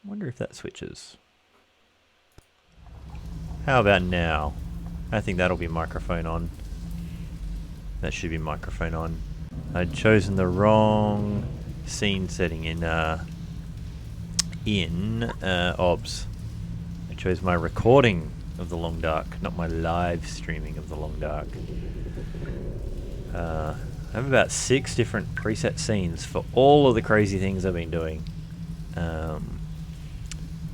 Wonder if that switches. How about now? I think that'll be microphone on. That should be microphone on. I'd chosen the wrong scene setting in OBS. I chose my recording of The Long Dark, not my live streaming of The Long Dark. I have about 6 different preset scenes for all of the crazy things I've been doing.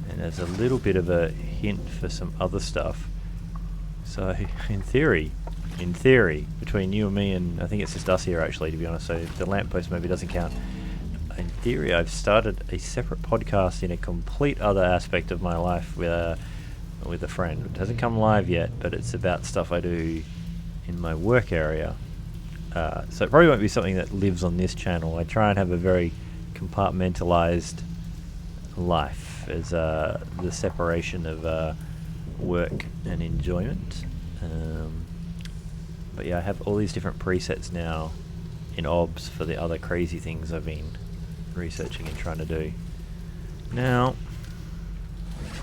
And there's a little bit of a hint for some other stuff. So in theory, between you and me, and I think it's just us here actually, to be honest, so the lamppost maybe doesn't count. In theory, I've started a separate podcast in a complete other aspect of my life with a friend. It hasn't come live yet, but it's about stuff I do in my work area. So it probably won't be something that lives on this channel. I try and have a very compartmentalized life as the separation of work and enjoyment. But yeah, I have all these different presets now in OBS for the other crazy things I've been researching and trying to do. Now,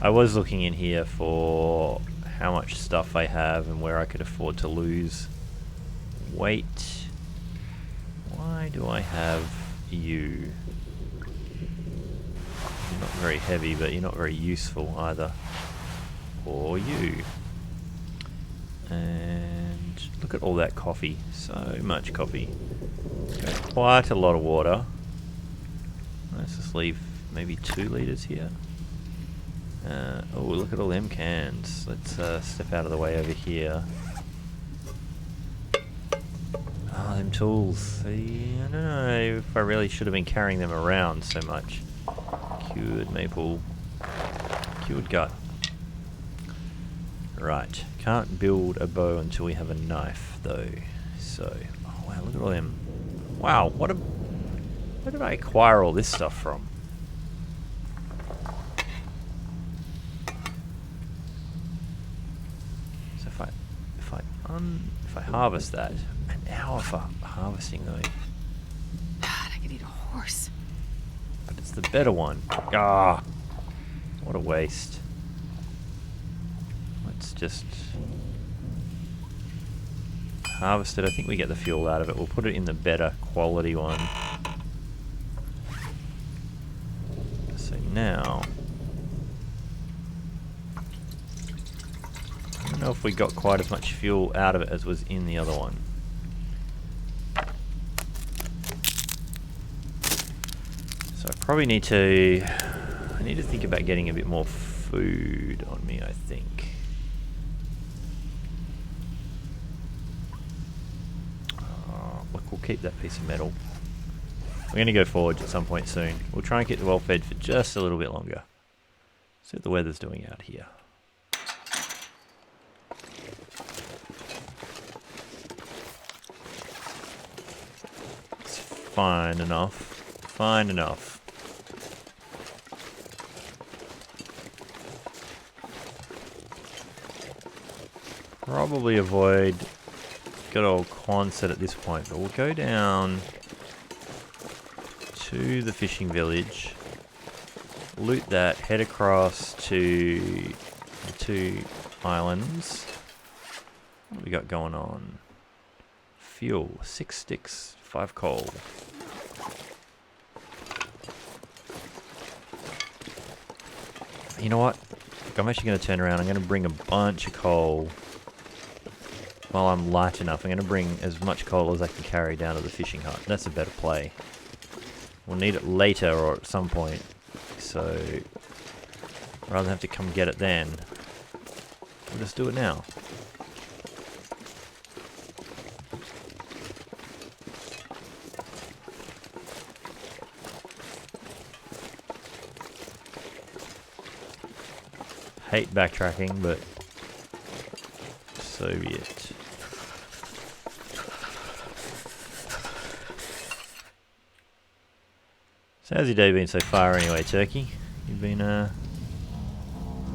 I was looking in here for how much stuff I have and where I could afford to lose weight. Why do I have you? You're not very heavy, but you're not very useful either. Or you. And look at all that coffee. So much coffee. Quite a lot of water. Let's just leave maybe 2 litres here. Oh, look at all them cans. Let's step out of the way over here. Oh, them tools. I don't know if I really should have been carrying them around so much. Cured maple. Cured gut. Right. Can't build a bow until we have a knife, though. So, oh wow, look at all them. Wow, where did I acquire all this stuff from? So if I harvest that, an hour for harvesting though. God, I could eat a horse. But it's the better one. Ah, what a waste. Let's just harvest it. I think we get the fuel out of it. We'll put it in the better quality one. So now, I don't know if we got quite as much fuel out of it as was in the other one. So I probably need to think about getting a bit more food on me, I think. Look, we'll keep that piece of metal. We're going to go forge at some point soon. We'll try and keep the well fed for just a little bit longer. See what the weather's doing out here. It's fine enough. Fine enough. Probably avoid good old Quonset at this point, but we'll go down to the fishing village, loot that, head across to the 2 islands. What do we got going on? Fuel, 6 sticks, 5 coal. You know what? I'm actually going to turn around. I'm going to bring a bunch of coal. While I'm light enough, I'm going to bring as much coal as I can carry down to the fishing hut. That's a better play. We'll need it later or at some point. So, rather than have to come get it then, we'll just do it now. Hate backtracking, but so be it. So how's your day been so far anyway, Turkey? You've been,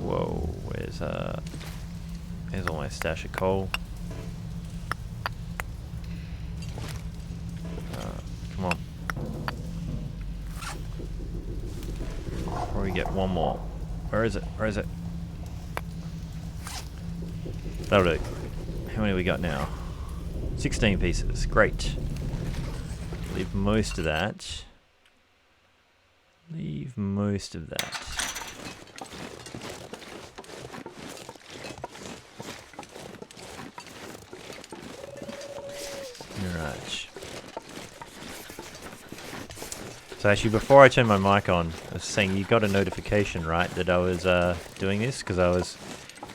whoa, where's all my stash of coal. Come on. Probably get one more. Where is it? Where is it? That'll do. How many we got now? 16 pieces. Great. Leave most of that. Leave most of that. Alright. So actually, before I turned my mic on, I was saying you got a notification, right, that I was doing this, because I was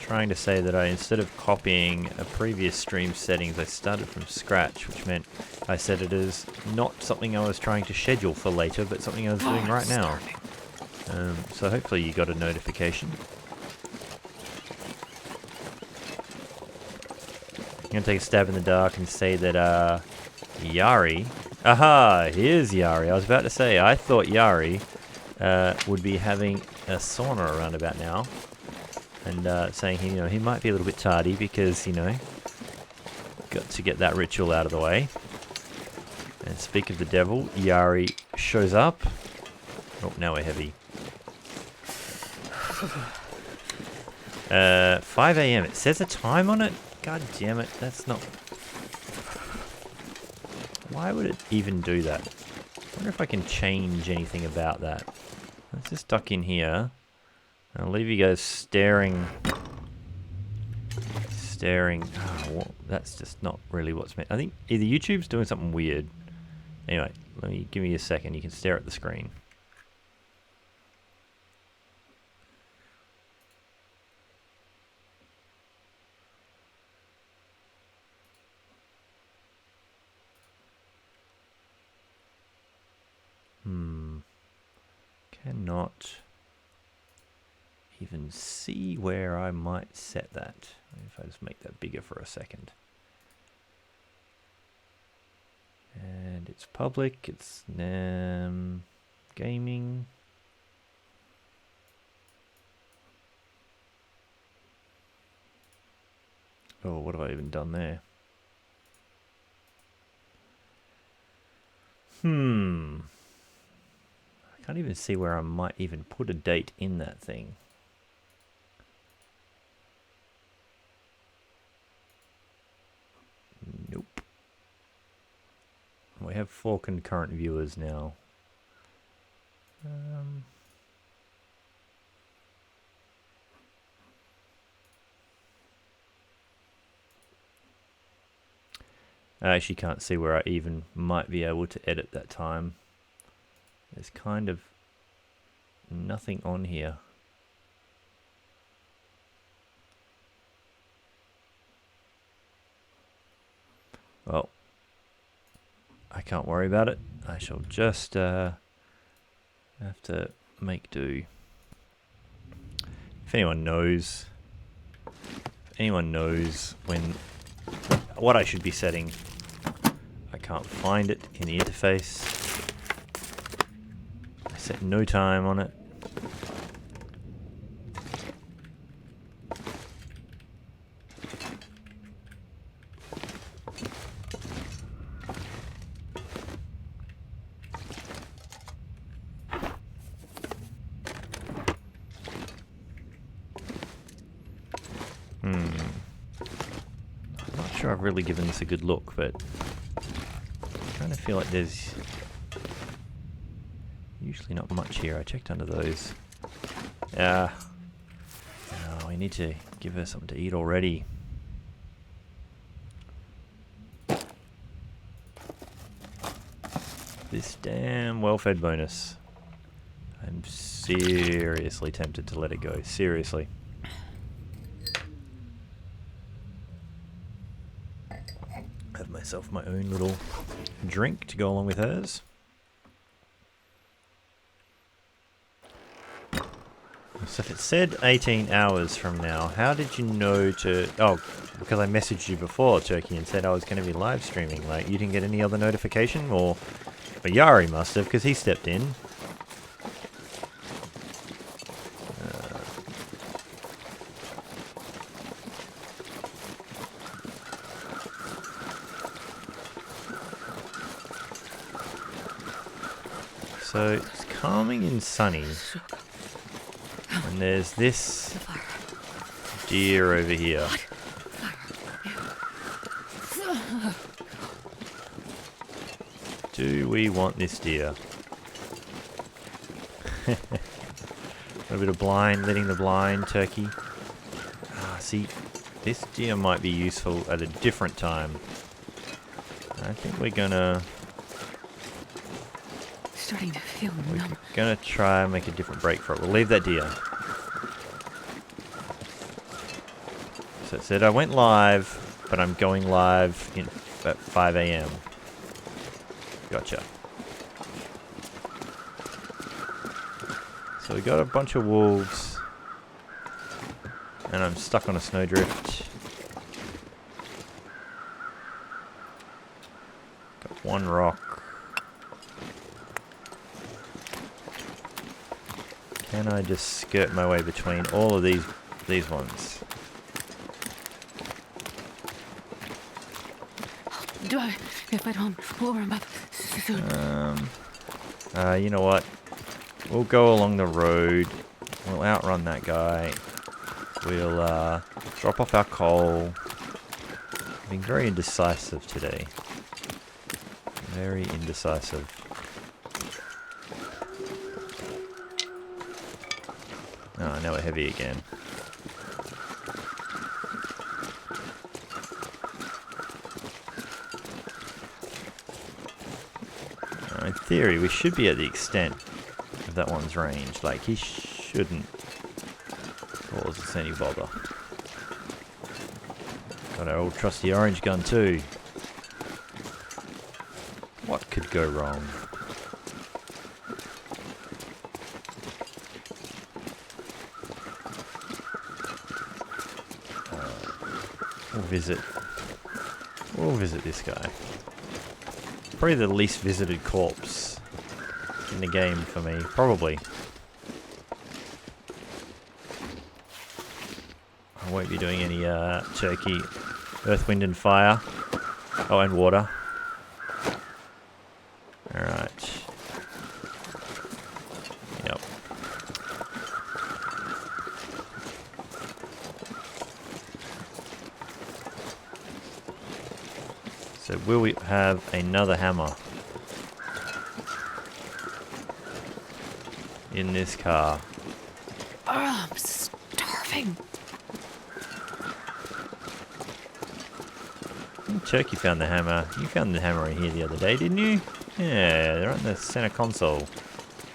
trying to say that instead of copying a previous stream settings, I started from scratch, which meant I set it as not something I was trying to schedule for later, but something I was doing right now. So hopefully you got a notification. I'm going to take a stab in the dark and say that Yari... Aha! Here's Yari. I was about to say, I thought Yari would be having a sauna around about now. And saying he might be a little bit tardy because, got to get that ritual out of the way. And speak of the devil, Yari shows up. Oh, now we're heavy. 5 AM. It says a time on it? God damn it. That's not... Why would it even do that? I wonder if I can change anything about that. Let's just duck in here. I'll leave you guys staring. Oh, well, that's just not really what's meant. I think either YouTube's doing something weird. Anyway, give me a second. You can stare at the screen. Cannot even see where I might set that. If I just make that bigger for a second. And it's public, it's gaming. Oh, what have I even done there? I can't even see where I might even put a date in that thing. Nope. We have 4 concurrent viewers now. I actually can't see where I even might be able to edit that time. There's kind of nothing on here. Well, I can't worry about it. I shall just have to make do. If anyone knows when what I should be setting, I can't find it in the interface. I set no time on it. I've really given this a good look, but I kind of feel like there's usually not much here. I checked under those. Oh, we need to give her something to eat already. This damn well-fed bonus. I'm seriously tempted to let it go. Seriously. Have myself my own little drink to go along with hers. So if it said 18 hours from now, how did you know to... Oh, because I messaged you before, Turkey, and said I was going to be live streaming. Like, you didn't get any other notification? Or Yari must have, because he stepped in. So it's calming and sunny, and there's this deer over here. Do we want this deer? A little bit of blind, letting the blind, Turkey. See, this deer might be useful at a different time. I think we're gonna... Starting to feel We're numb. gonna try and make a different break for it. We'll leave that deer. So it said I went live, but I'm going live at 5 AM. Gotcha. So we got a bunch of wolves, and I'm stuck on a snowdrift. Got one rock. Can I just skirt my way between all of these ones? Do I? If I don't warm up soon. You know what? We'll go along the road. We'll outrun that guy. We'll drop off our coal. I'm being very indecisive today. Very indecisive. Oh, now we're heavy again. In theory, we should be at the extent of that one's range. Like, he shouldn't cause us any bother. Got our old trusty orange gun too. What could go wrong? We'll visit this guy. Probably the least visited corpse in the game for me. Probably. I won't be doing any turkey, earth, wind, and fire. Oh, and water. Alright. Yep. So will we have another hammer in this car? Oh, I'm starving. Turkey found the hammer. You found the hammer in here the other day, didn't you? Yeah, they're on the center console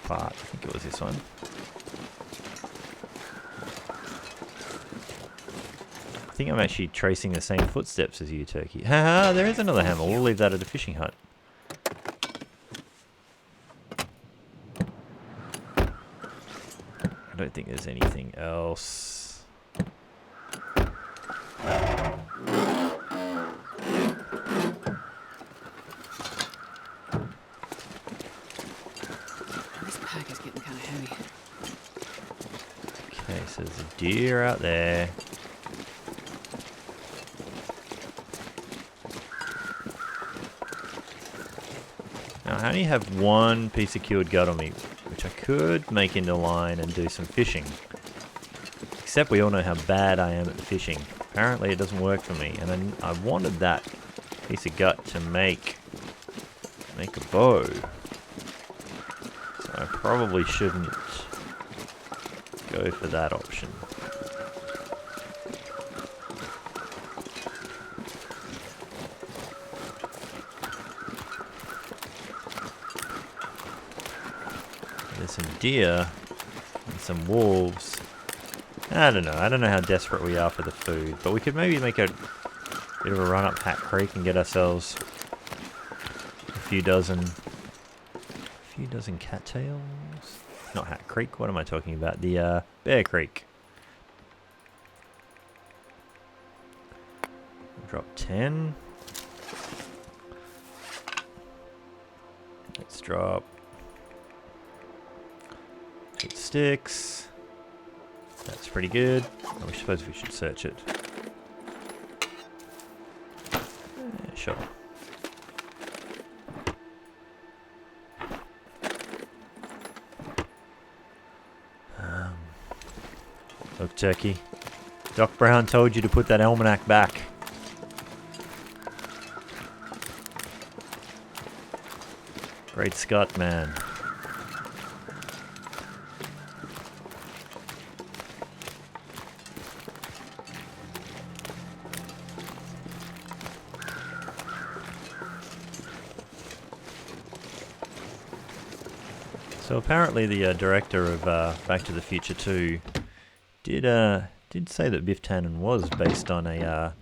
part. I think it was this one. I think I'm actually tracing the same footsteps as you, Turkey. Haha, there is another hammer. We'll leave that at a fishing hut. I don't think there's anything else. This pack is getting kind of heavy. Okay, so there's a deer out there. Now, I only have one piece of cured gut on me, which I could make into line and do some fishing. Except we all know how bad I am at fishing. Apparently it doesn't work for me, and I wanted that piece of gut to make a bow. So I probably shouldn't go for that option. There's some deer and some wolves. I don't know how desperate we are for the food, but we could maybe make a bit of a run up Hat Creek and get ourselves a few dozen cattails. Not Hat Creek, what am I talking about? The Bear Creek. Drop 10. Let's drop 8 sticks. That's pretty good. I suppose we should search it. Yeah, sure. Look, Turkey. Doc Brown told you to put that almanac back. Great Scott, man. So apparently the director of Back to the Future 2 did say that Biff Tannen was based on a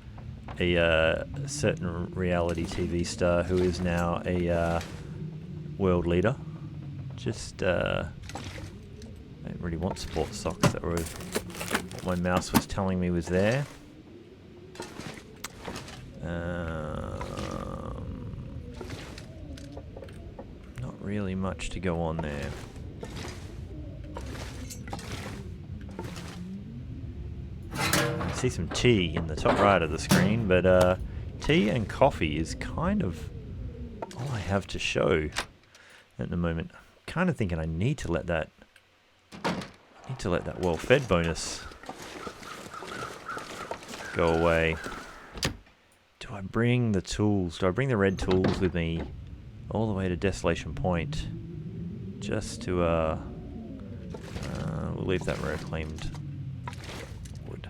certain reality TV star who is now a world leader. Just I don't really want sports socks. That was what my mouse was telling me was there. Not really much to go on there. I see some tea in the top right of the screen, but tea and coffee is kind of all I have to show at the moment. I'm kind of thinking I need to let that well-fed bonus go away. Do I bring the tools? Do I bring the red tools with me all the way to Desolation Point? Just to, we'll leave that reclaimed wood.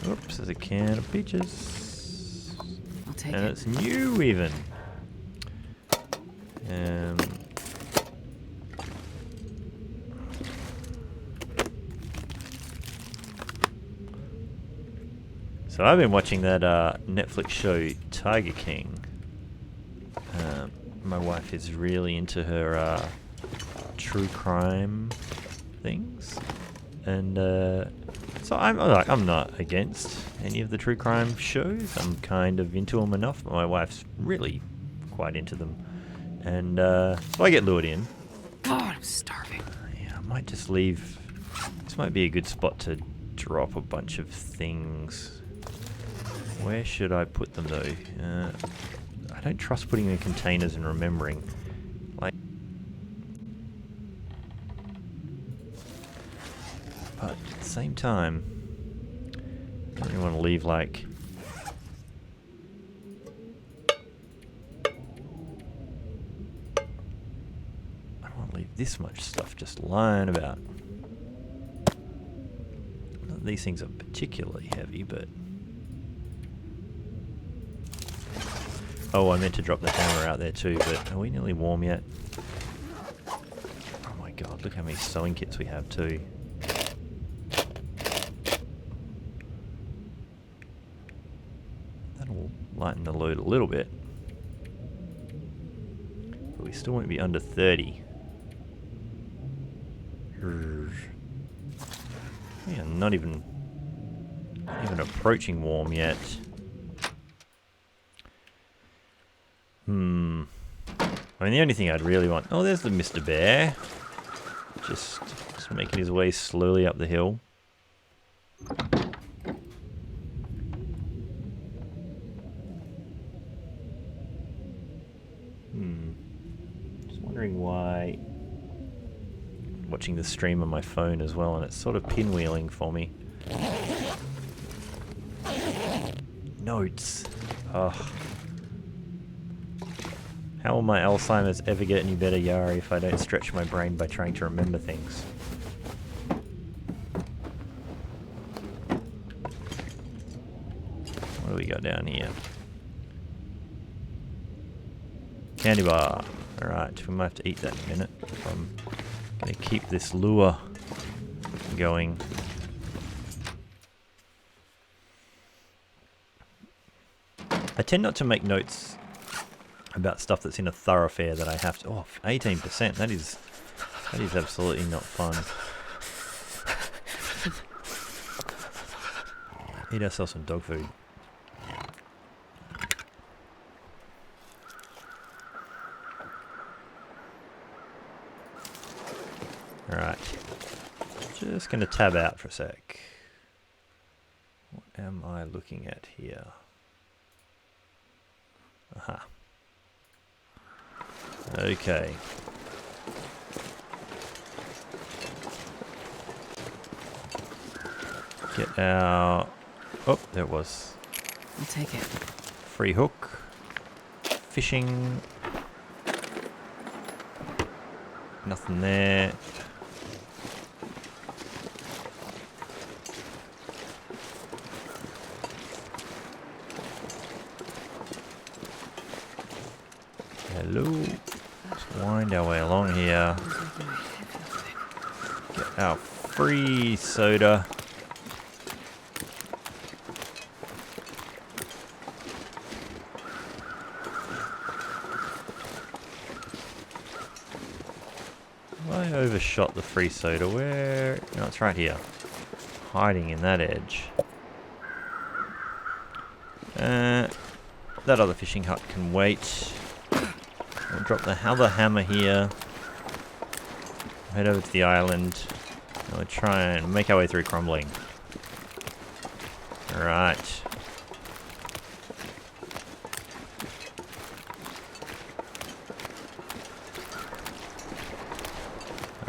Oops, there's a can of peaches. I'll take And it. it's new even. So I've been watching that Netflix show Tiger King. My wife is really into her true crime things. And so I'm not against any of the true crime shows. I'm kind of into them enough. My wife's really quite into them, and so I get lured in. God, I'm starving. Yeah, I might just leave. This might be a good spot to drop a bunch of things. Where should I put them though? I don't trust putting them in containers and remembering. Like, but at the same time, I don't really want to leave like. I don't want to leave this much stuff just lying about. Not that these things are particularly heavy, but. Oh, I meant to drop the hammer out there too, but are we nearly warm yet? Oh my god, look how many sewing kits we have too. That'll lighten the load a little bit. But we still won't be under 30. Yeah, not even approaching warm yet. I mean, the only thing I'd really want... Oh, there's the Mr. Bear. Just making his way slowly up the hill. Just wondering why... Watching the stream on my phone as well, and it's sort of pinwheeling for me. Notes. Ugh. How will my Alzheimer's ever get any better, Yari, if I don't stretch my brain by trying to remember things? What do we got down here? Candy bar. Alright, we might have to eat that in a minute if I'm going to keep this lure going. I tend not to make notes about stuff that's in a thoroughfare that I have to... Oh, 18%. That is absolutely not fun. Eat ourselves some dog food. Alright. Just going to tab out for a sec. What am I looking at here? Aha. Okay. Get our... Oh, there it was. I'll take it. Free hook. Fishing. Nothing there. Hello. Let's wind our way along here. Get our free soda. I overshot the free soda. Where? No, it's right here. Hiding in that edge. That other fishing hut can wait. We'll drop the other hammer here. Head over to the island. And we'll try and make our way through crumbling. Alright.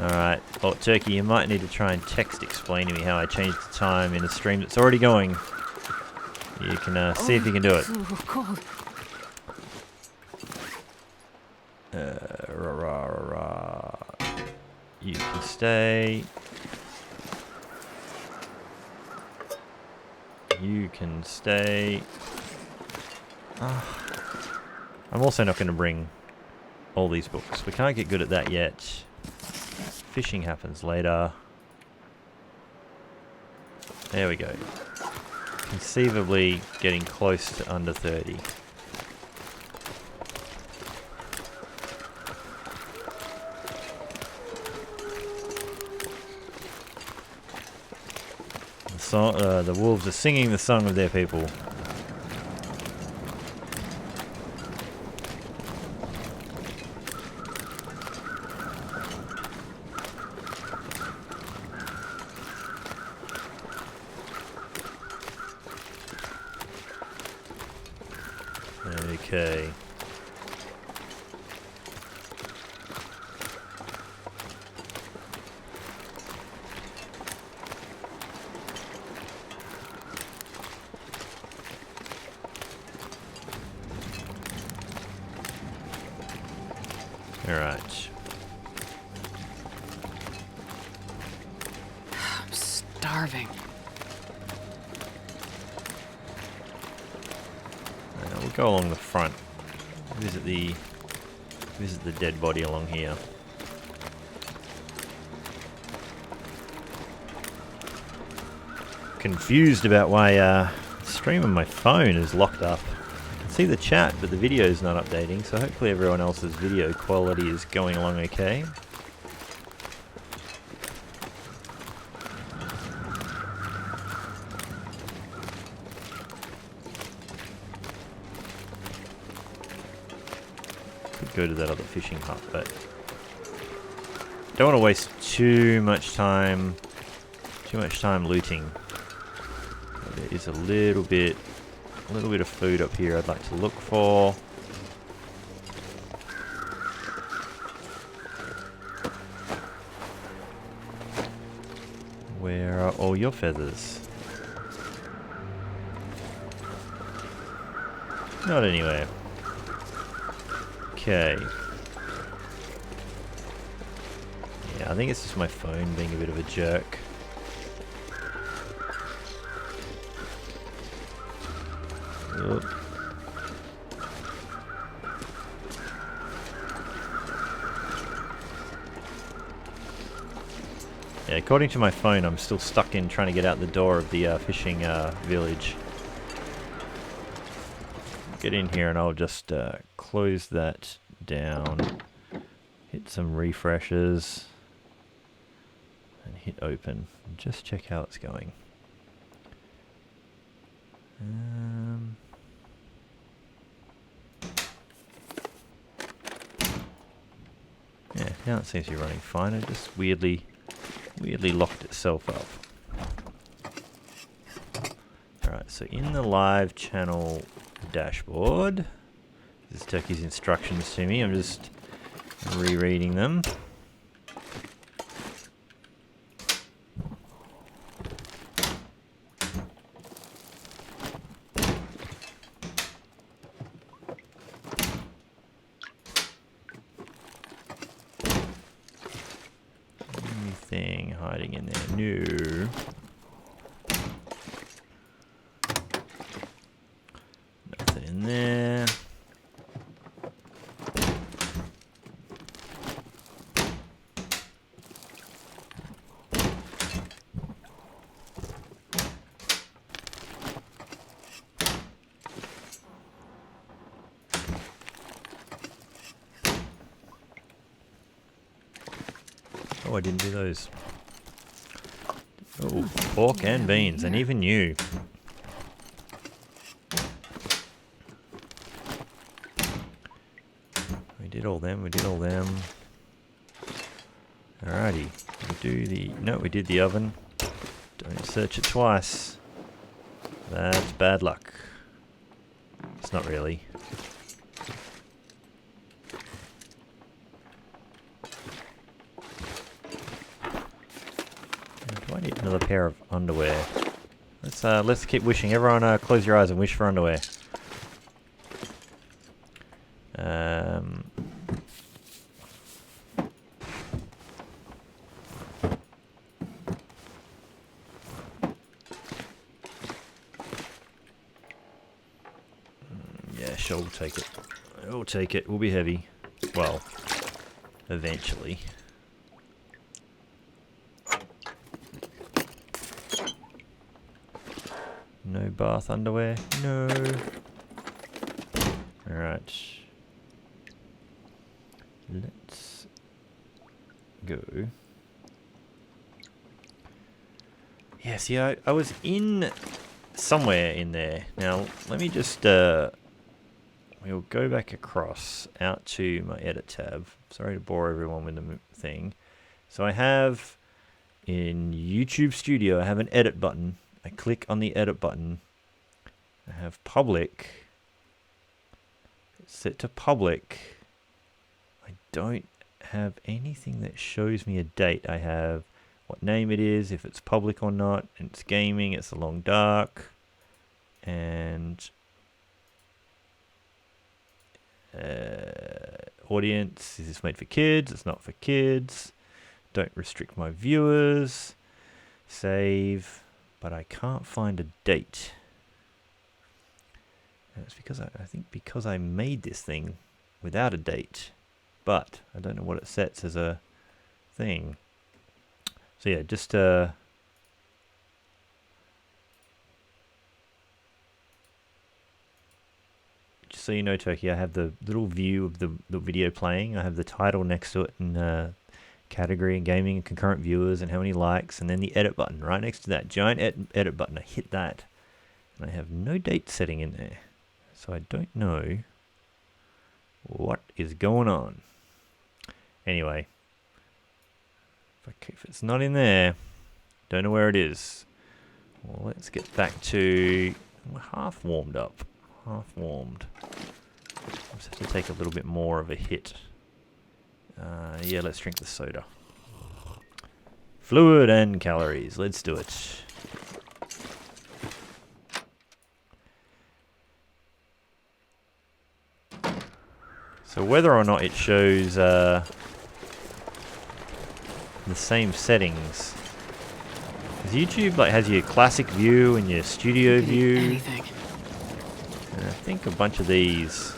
Alright. Oh, Turkey, you might need to try and text explain to me how I changed the time in a stream that's already going. You can see if you can do it. Cold. You can stay. You can stay. I'm also not going to bring all these books. We can't get good at that yet. Fishing happens later. There we go. Conceivably getting close to under 30. the wolves are singing the song of their people. Okay. All right. I'm starving. We'll go along the front. Visit the dead body along here. Confused about why the stream on my phone is locked up. I can see the chat, but the video is not updating, so hopefully everyone else's video quality is going along okay. Could go to that other fishing hut, but don't want to waste too much time looting. There is a little bit of food up here I'd like to look for. Where are all your feathers? Not anywhere. Okay. Yeah, I think it's just my phone being a bit of a jerk. Oop. Yeah, according to my phone, I'm still stuck in trying to get out the door of the fishing village. Get in here and I'll just close that down. Hit some refreshes. And hit open. And just check how it's going. Yeah, now it seems to be running fine. It just weirdly locked itself up. Alright, so in the live channel dashboard, this is Turkey's instructions to me. I'm just rereading them. Anything hiding in there? No. Nothing in there. Oh, I didn't do those. Oh, pork and beans, and even you. We did all them, Alrighty, we did the oven. Don't search it twice. That's bad luck. It's not really. Do I need another pair of underwear? Let's keep wishing. Everyone, close your eyes and wish for underwear. Yeah, sure, we'll take it. We'll take it. We'll be heavy. Well, eventually. No bath underwear. No. Alright. Let's go Yeah, see, I was in somewhere in there. Now, let me just, we'll go back across out to my edit tab. Sorry to bore everyone with the thing. So I have, in YouTube Studio, I have an edit button. I click on the edit button. I have public. Set to public. I don't have anything that shows me a date. I have what name it is, if it's public or not, and it's gaming, it's a long dark, and audience, is this made for kids? It's not for kids. Don't restrict my viewers. Save, but I can't find a date. And it's because I think because I made this thing without a date, but I don't know what it sets as a thing. So yeah, just just so you know, Turkey, I have the little view of the video playing. I have the title next to it and category and gaming and concurrent viewers and how many likes, and then the edit button right next to that giant edit button. I hit that and I have no date setting in there, so I don't know what is going on. Anyway, if it's not in there, don't know where it is. Well, let's get back to, we're half warmed up. Half warmed. Just have to take a little bit more of a hit. Yeah, let's drink the soda. Fluid and calories. Let's do it. So whether or not it shows the same settings, because YouTube like has your classic view and your studio view. Anything. And I think a bunch of these.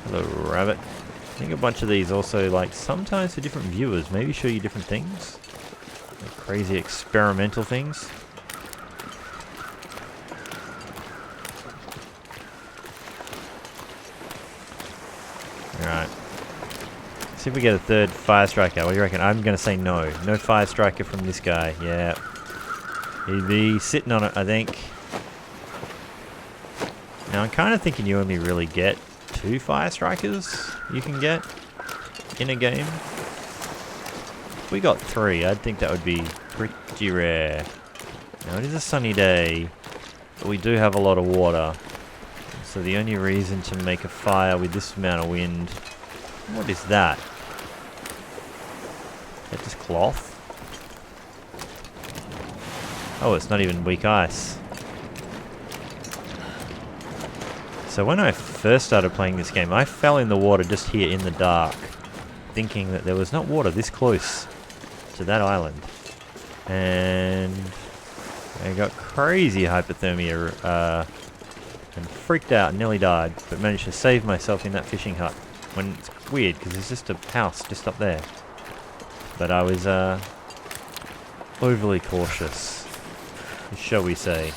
Hello, rabbit. I think a bunch of these also, like, sometimes for different viewers, maybe show you different things. Like crazy experimental things. Alright. See if we get a third fire striker. What do you reckon? I'm going to say no. No fire striker from this guy. Yeah. He'd be sitting on it, I think. Now, I'm kind of thinking you only really get 2 fire strikers you can get in a game. If we got 3, I'd think that would be pretty rare. Now, it is a sunny day, but we do have a lot of water. So the only reason to make a fire with this amount of wind... What is that? Is that just cloth? Oh, it's not even weak ice. So when I first started playing this game, I fell in the water just here in the dark, thinking that there was not water this close to that island. And I got crazy hypothermia and freaked out and nearly died, but managed to save myself in that fishing hut. When it's weird, because there's just a house just up there. But I was overly cautious, shall we say.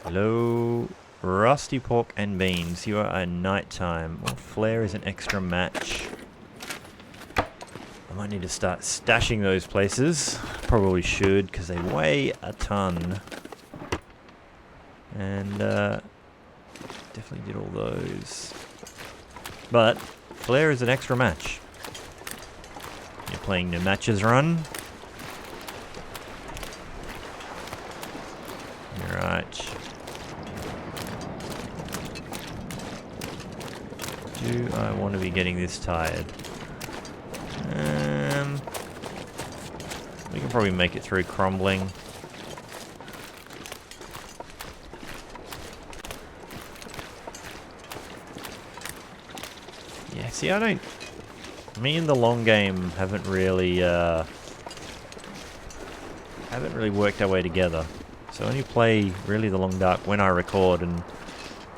Hello, rusty pork and beans. You are a nighttime. Well, Flare is an extra match. I might need to start stashing those places. Probably should, because they weigh a ton. And definitely did all those. But Flare is an extra match. You're playing the matches run. Right. Do I want to be getting this tired? We can probably make it through crumbling. Yeah, see, me and the long game haven't really worked our way together. So I only play really the long dark when I record, and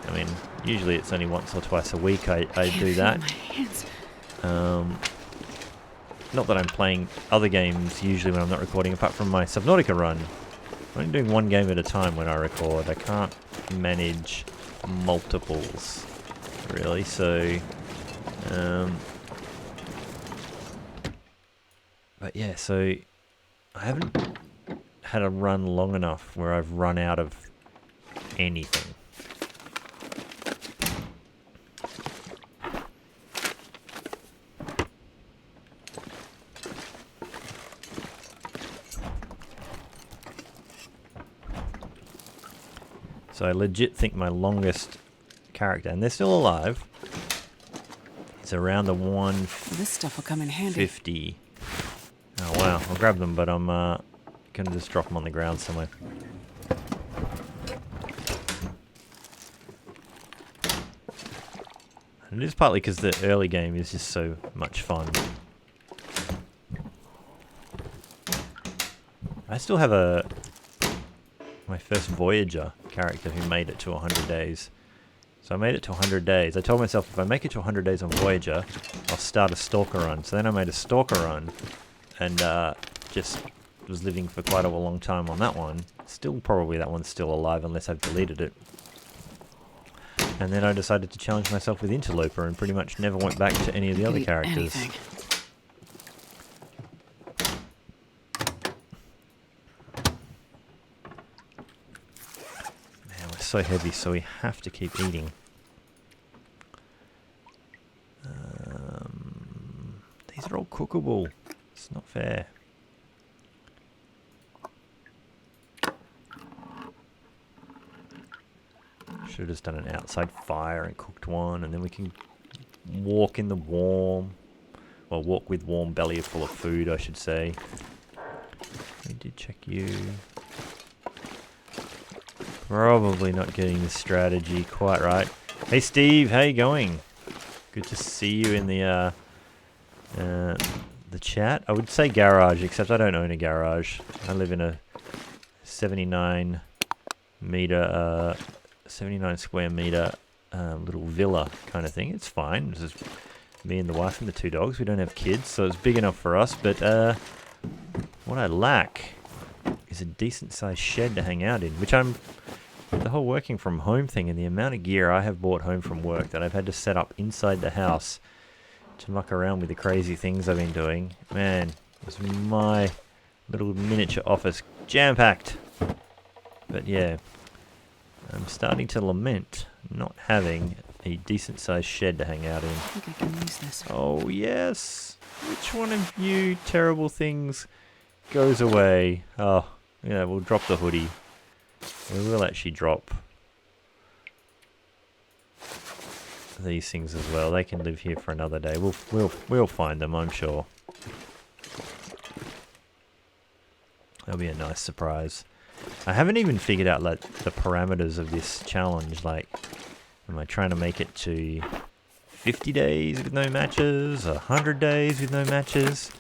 I mean, usually it's only once or twice a week I do that. Not that I'm playing other games usually when I'm not recording, apart from my Subnautica run, I'm only doing one game at a time when I record. I can't manage multiples, really, so... but yeah, so... I haven't had a run long enough where I've run out of anything. So I legit think my longest character, and they're still alive, is around the This stuff will come in handy. 150. Oh wow, I'll grab them, but I'm gonna just drop them on the ground somewhere. And it is partly because the early game is just so much fun. I still have my first Voyager character who made it to 100 days. So I made it to 100 days. I told myself if I make it to 100 days on Voyager, I'll start a Stalker run. So then I made a Stalker run and just was living for quite a long time on that one. Still, probably that one's still alive unless I've deleted it. And then I decided to challenge myself with Interloper and pretty much never went back to any of the other Eat characters. anything. Man, we're so heavy, so we have to keep eating. These are all cookable. It's not fair. Should have just done an outside fire and cooked one, and then we can walk in the warm. Well, walk with warm belly full of food, I should say. We did check you. Probably not getting the strategy quite right. Hey Steve, how you going? Good to see you in the chat. I would say garage, except I don't own a garage. I live in a 79 square meter little villa kind of thing. It's fine. It's just me and the wife and the 2 dogs. We don't have kids, so it's big enough for us. But what I lack is a decent sized shed to hang out in, which the whole working from home thing and the amount of gear I have brought home from work that I've had to set up inside the house to muck around with the crazy things I've been doing. Man, it's my little miniature office jam-packed. But yeah, I'm starting to lament not having a decent sized shed to hang out in. I think I can use this. Oh yes! Which one of you terrible things goes away? Oh, yeah, we'll drop the hoodie. We will actually drop these things as well. They can live here for another day. We'll find them, I'm sure. That'll be a nice surprise. I haven't even figured out like the parameters of this challenge. Like, am I trying to make it to 50 days with no matches, 100 days with no matches?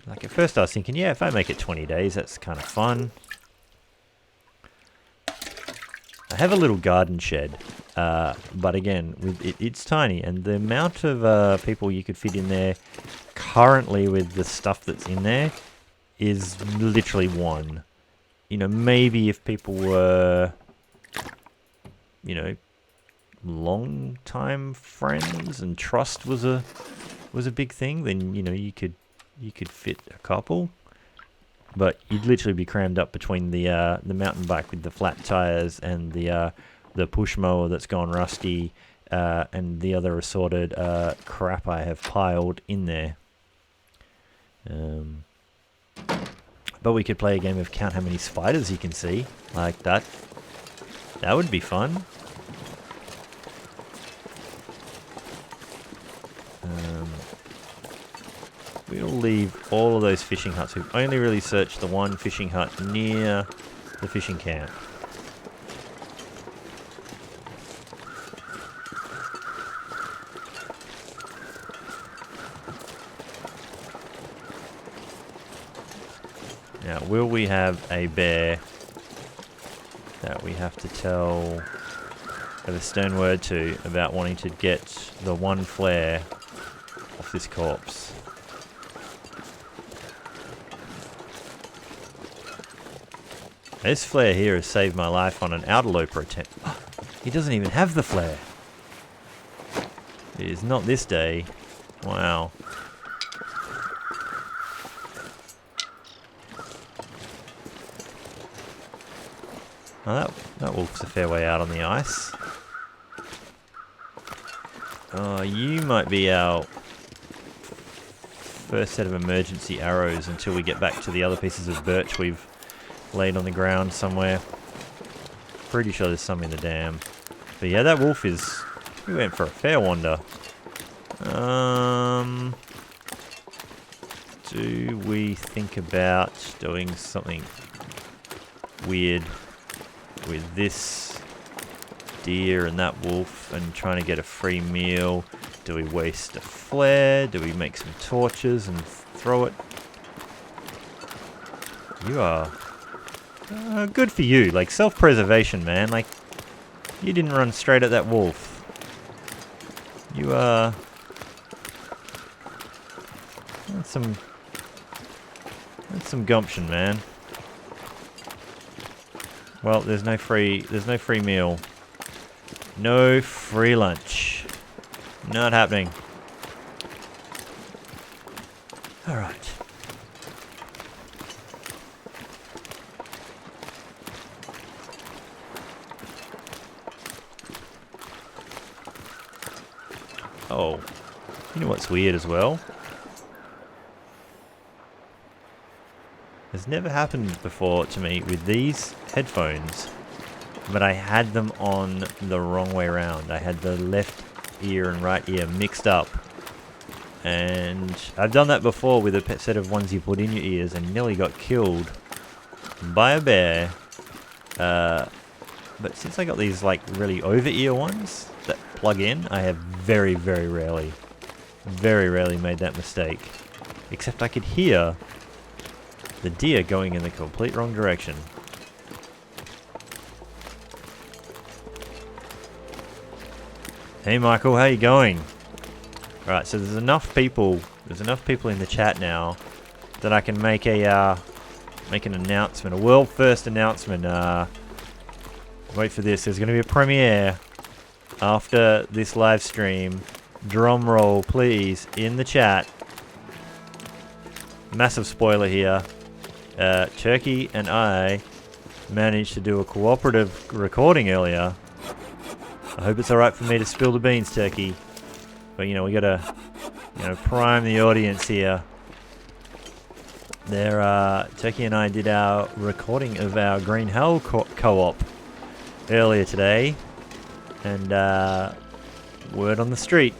Like at first I was thinking, yeah, if I make it 20 days, that's kind of fun. I have a little garden shed, but again, it's tiny, and the amount of people you could fit in there currently with the stuff that's in there is literally one. You know, maybe if people were, you know, long time friends and trust was a big thing, then you know you could fit a couple. But you'd literally be crammed up between the mountain bike with the flat tires and the push mower that's gone rusty and the other assorted crap I have piled in there. But we could play a game of count how many spiders you can see, like that. That would be fun. We'll leave all of those fishing huts. We've only really searched the one fishing hut near the fishing camp. Now, will we have a bear that we have to have a stern word to about wanting to get the one flare off this corpse? This flare here has saved my life on an outerloper attempt. He doesn't even have the flare. It is not this day. Wow. Oh, that wolf's a fair way out on the ice. Oh, you might be our first set of emergency arrows until we get back to the other pieces of birch we've laid on the ground somewhere. Pretty sure there's some in the dam. But yeah, that wolf is... We went for a fair wander. Do we think about doing something weird with this deer and that wolf and trying to get a free meal? Do we waste a flare? Do we make some torches and throw it? You are good for you. Like, self-preservation, man. Like, you didn't run straight at that wolf. You are... That's some gumption, man. Well, there's no free meal. No free lunch. Not happening. All right. Oh, you know what's weird as well? It's never happened before to me with these headphones, but I had them on the wrong way around. I had the left ear and right ear mixed up, and I've done that before with a set of ones you put in your ears and nearly got killed by a bear. But since I got these like really over-ear ones that plug in, I have very rarely made that mistake. Except I could hear the deer going in the complete wrong direction. Hey Michael, how you going? Alright, so there's enough people in the chat now that I can make an announcement, a world first announcement. Wait for this, there's going to be a premiere after this live stream. Drum roll please in the chat. Massive spoiler here. Turkey and I managed to do a cooperative recording earlier. I hope it's alright for me to spill the beans, Turkey. But, you know, we gotta, prime the audience here. Turkey and I did our recording of our Green Hell co-op earlier today. And, word on the street,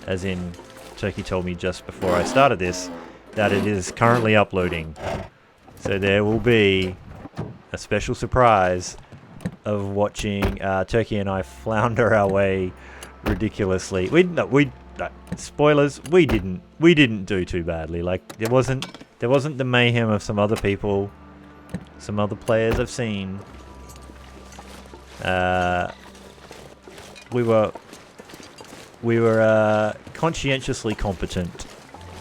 as in, Turkey told me just before I started this, that it is currently uploading. So there will be a special surprise of watching Turkey and I flounder our way ridiculously. Spoilers. We didn't do too badly. Like there wasn't the mayhem of some other people, some other players I've seen. We were conscientiously competent,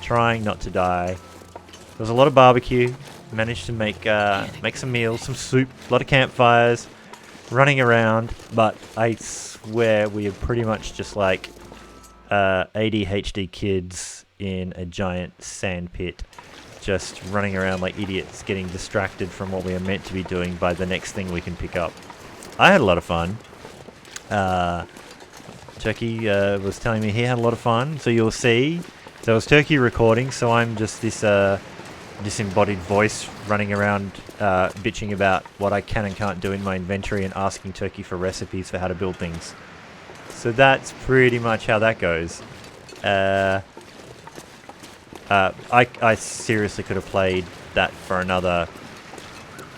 trying not to die. There was a lot of barbecue. Managed to make some meals, some soup, a lot of campfires, running around. But I swear we are pretty much just like ADHD kids in a giant sand pit, just running around like idiots, getting distracted from what we are meant to be doing by the next thing we can pick up. I had a lot of fun. Turkey was telling me he had a lot of fun, so you'll see. There was Turkey recording, so I'm just this disembodied voice running around bitching about what I can and can't do in my inventory and asking Turkey for recipes for how to build things. So that's pretty much how that goes. I seriously could have played that for another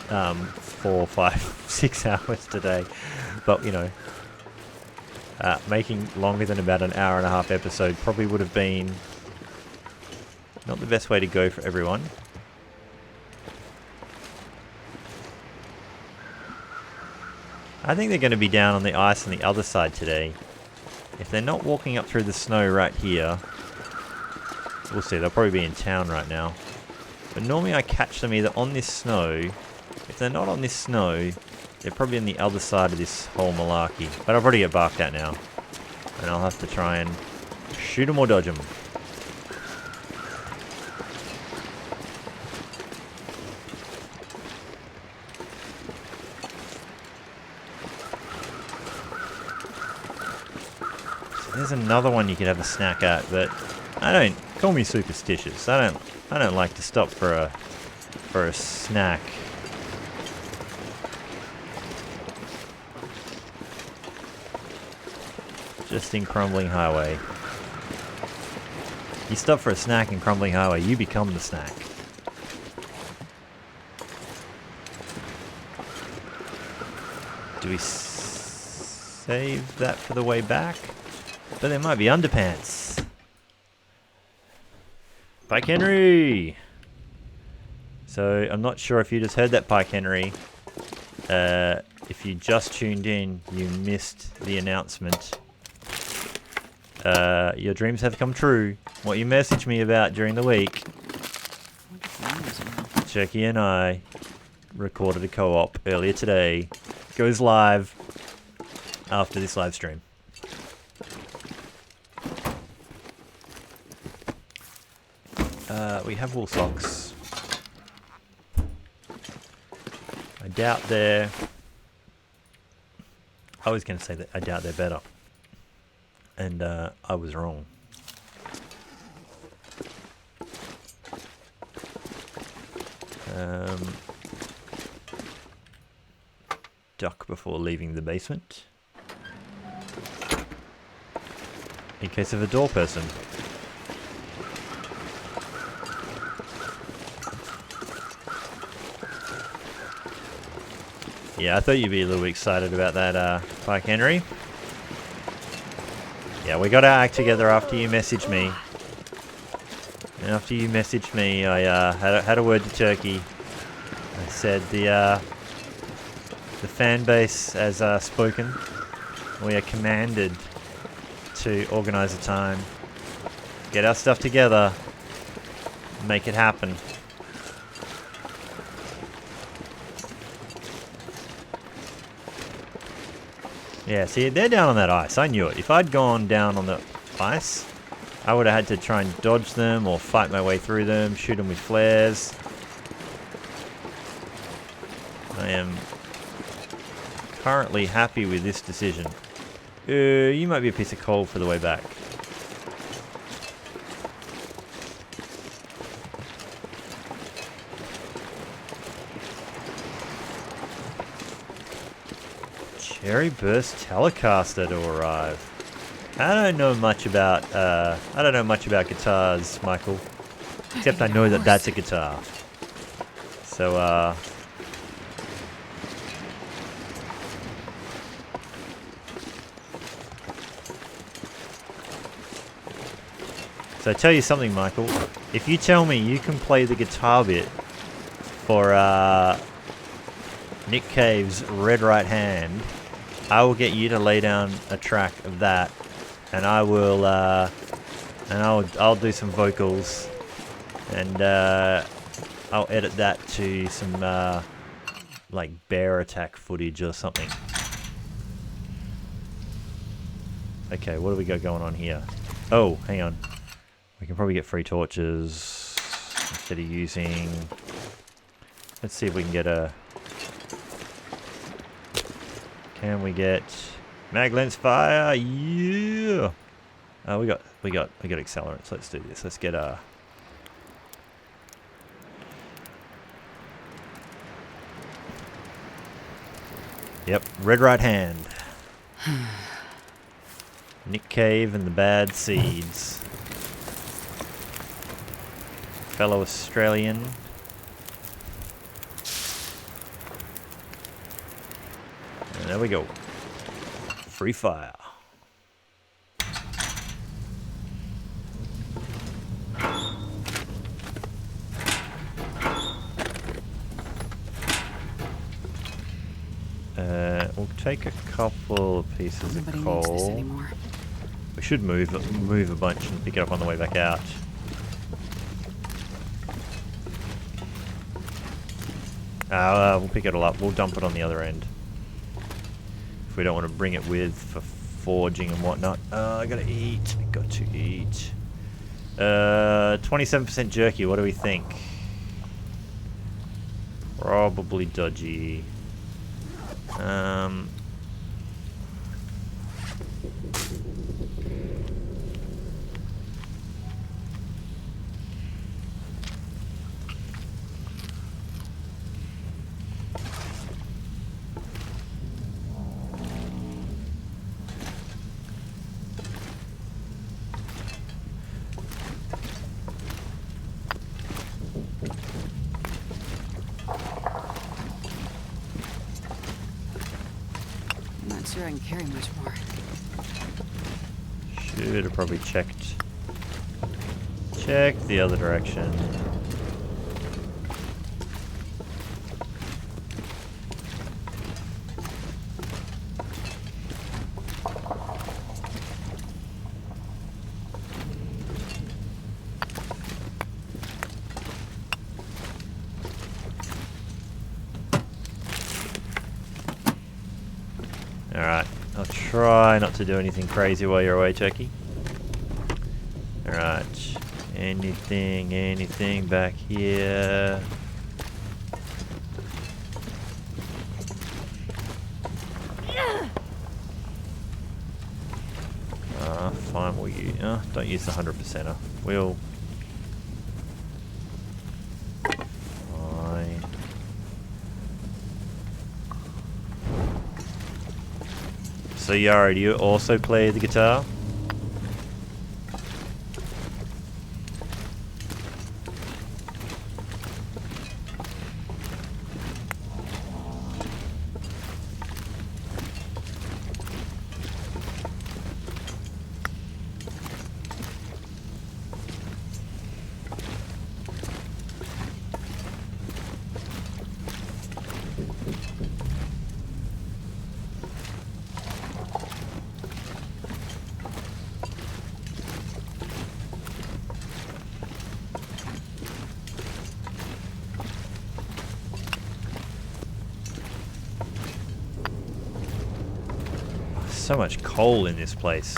4, 5, 6 hours today. But, making longer than about an hour and a half episode probably would have been not the best way to go for everyone. I think they're going to be down on the ice on the other side today. If they're not walking up through the snow right here, we'll see. They'll probably be in town right now. But normally I catch them either on this snow If they're not on this snow, they're probably on the other side of this whole malarkey. But I'll probably get barked at now. And I'll have to try and shoot them or dodge them. So there's another one you could have a snack at, but I don't call me superstitious. I don't like to stop for a snack. Just in Crumbling Highway. You stop for a snack in Crumbling Highway, you become the snack. Do we save that for the way back? But there might be underpants. Pike Henry! So, I'm not sure if you just heard that, Pike Henry. If you just tuned in, you missed the announcement. Your dreams have come true. What you messaged me about during the week. Jackie and I recorded a co-op earlier today. Goes live after this live stream. We have wool socks. I doubt they're... I was going to say that I doubt they're better. And I was wrong. Duck before leaving the basement. In case of a door person. Yeah, I thought you'd be a little excited about that, Pike Henry. Yeah, we got our act together after you messaged me. And after you messaged me, I had a word to Turkey. I said the fan base has spoken. We are commanded to organise a time, get our stuff together, make it happen. Yeah, see, they're down on that ice. I knew it. If I'd gone down on the ice, I would have had to try and dodge them or fight my way through them, shoot them with flares. I am currently happy with this decision. You might be a piece of coal for the way back. Cherry Burst Telecaster to arrive. I don't know much about guitars, Michael. Except I know that that's a guitar. So So I tell you something, Michael. If you tell me you can play the guitar bit for Nick Cave's Red Right Hand, I will get you to lay down a track of that, and I will, I'll do some vocals, and I'll edit that to some like bear attack footage or something. Okay, what do we got going on here? Oh, hang on. We can probably get free torches instead of using... Let's see if we can get a... Can we get mag lens fire? Yeah. We got accelerants. Let's do this. Let's get a... Yep, Red Right Hand. Nick Cave and the Bad Seeds. Fellow Australian. And there we go. Free fire. We'll take a couple of pieces of coal. Needs this anymore. We should move a bunch and pick it up on the way back out. We'll pick it all up. We'll dump it on the other end. If we don't want to bring it with for forging and whatnot. I gotta eat. I got to eat. 27% jerky. What do we think? Probably dodgy. I'm not sure I can carry much more. Should have probably checked the other direction. Alright, I'll try not to do anything crazy while you're away, Turkey. Alright, anything back here? Fine, we'll use, don't use the 100%er. We'll... Fine. So Yara, do you also play the guitar? So much coal in this place.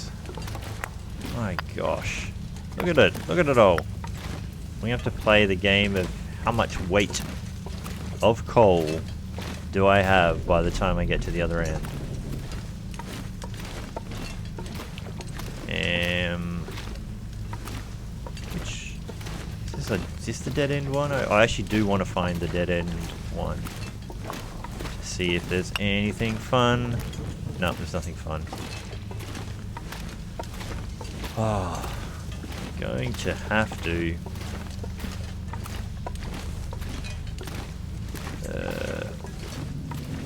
My gosh. Look at it. Look at it all. We have to play the game of how much weight of coal do I have by the time I get to the other end. Which is this the dead end one? I actually do want to find the dead end one. To see if there's anything fun. No, there's nothing fun. Oh, going to have to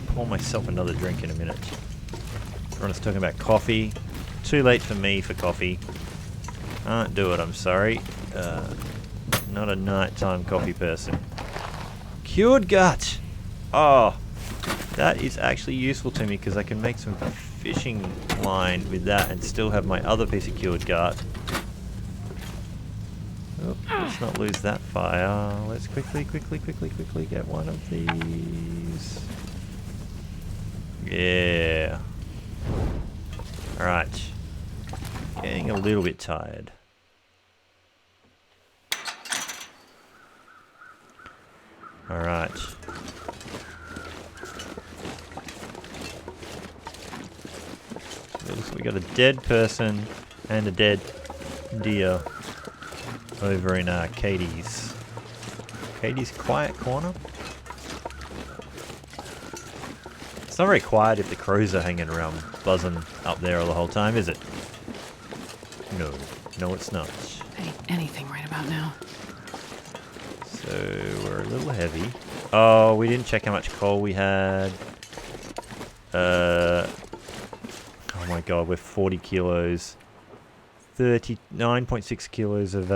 pour myself another drink in a minute. Everyone's talking about coffee. Too late for me for coffee. Can't do it, I'm sorry. Not a nighttime coffee person. Cured gut! Oh, that is actually useful to me because I can make some fishing line with that and still have my other piece of cured gut. Oh, let's not lose that fire. Let's quickly get one of these. Yeah. Alright. Getting a little bit tired. Alright. We got a dead person and a dead deer over in Katie's quiet corner. It's not very quiet if the crows are hanging around buzzing up there the whole time, is it? No, it's not. I need anything right about now. So we're a little heavy. Oh, we didn't check how much coal we had. Oh my god, we're 40 kilos. 39.6 kilos of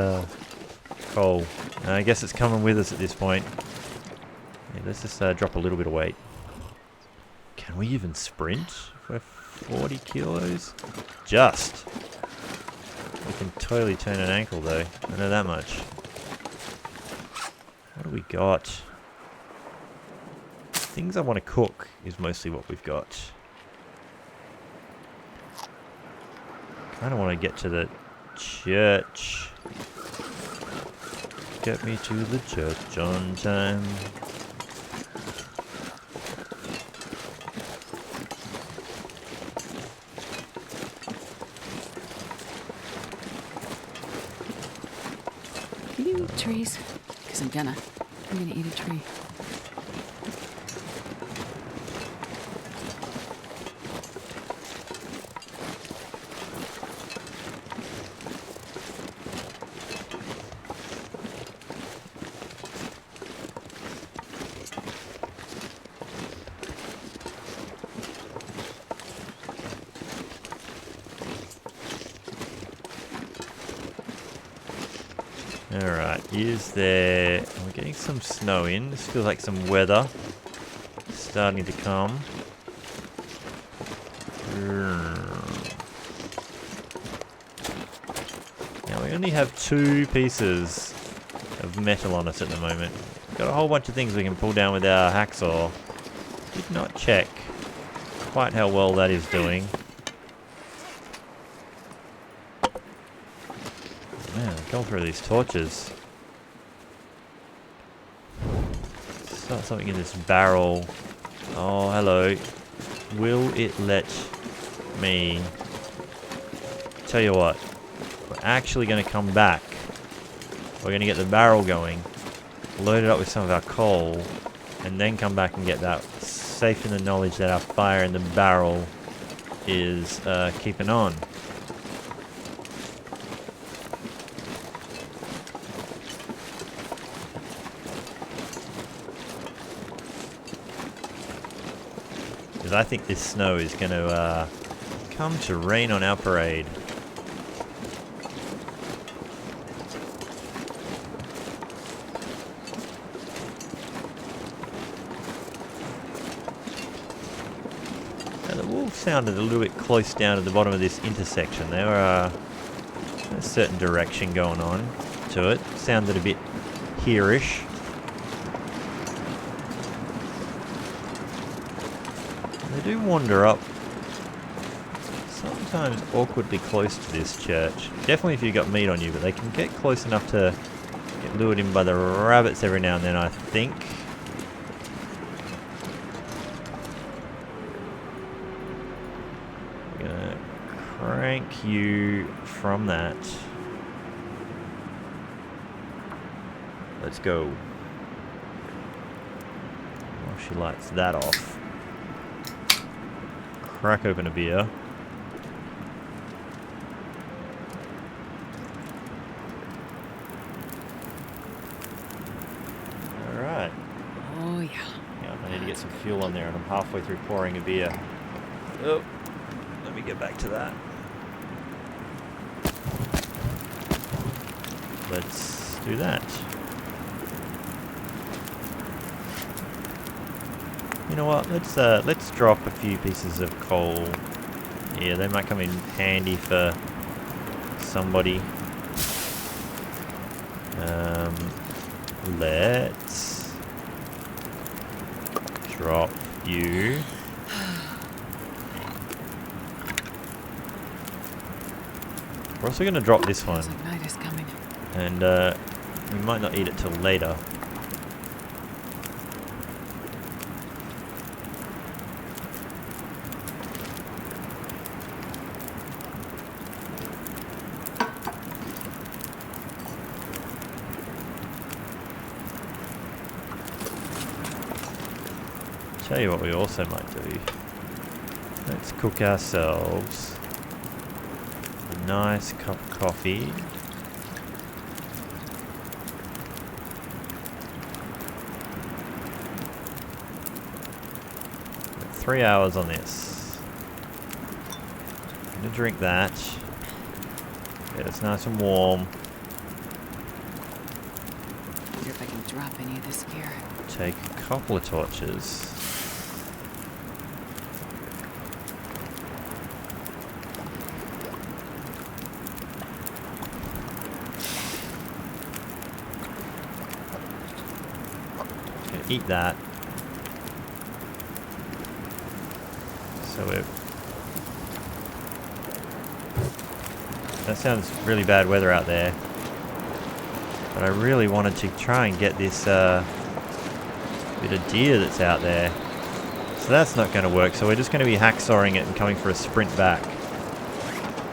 coal. I guess it's coming with us at this point. Yeah, let's just drop a little bit of weight. Can we even sprint for 40 kilos? Just. We can totally turn an ankle though. I know that much. What do we got? things I want to cook is mostly what we've got. Kind of want to get to the church. Get me to the church on time. Do you eat trees? Because I'm gonna eat a tree. Alright, is there... We're getting some snow in. This feels like some weather starting to come. Now we only have 2 pieces of metal on us at the moment. We've got a whole bunch of things we can pull down with our hacksaw. Did not check quite how well that is doing. Man, going through these torches. Start something in this barrel. Oh, hello. Will it let me... Tell you what. We're actually going to come back. We're going to get the barrel going. Load it up with some of our coal. And then come back and get that. Safe in the knowledge that our fire in the barrel is keeping on. I think this snow is going to come to rain on our parade. Now the wolves sounded a little bit close down to the bottom of this intersection. There were a certain direction going on to it. Sounded a bit here-ish. They do wander up, sometimes awkwardly close to this church. Definitely if you've got meat on you, but they can get close enough to get lured in by the rabbits every now and then, I think. I'm gonna crank you from that. Let's go. While she lights that off. Crack open a beer. Alright. Oh, yeah. Yeah, I need to get some fuel on there and I'm halfway through pouring a beer. Oh, let me get back to that. Let's do that. You know what? Let's drop a few pieces of coal. Yeah, they might come in handy for somebody. Let's drop you. We're also going to drop this one. Feels like night is coming. And we might not eat it till later. Tell you what we also might do. Let's cook ourselves a nice cup of coffee. Got 3 hours on this. I'm gonna drink that. Get us nice and warm. Wonder if I can drop any of this gear. Take a couple of torches. Eat that. So that sounds really bad weather out there. But I really wanted to try and get this bit of deer that's out there. So that's not going to work. So we're just going to be hacksawing it and coming for a sprint back.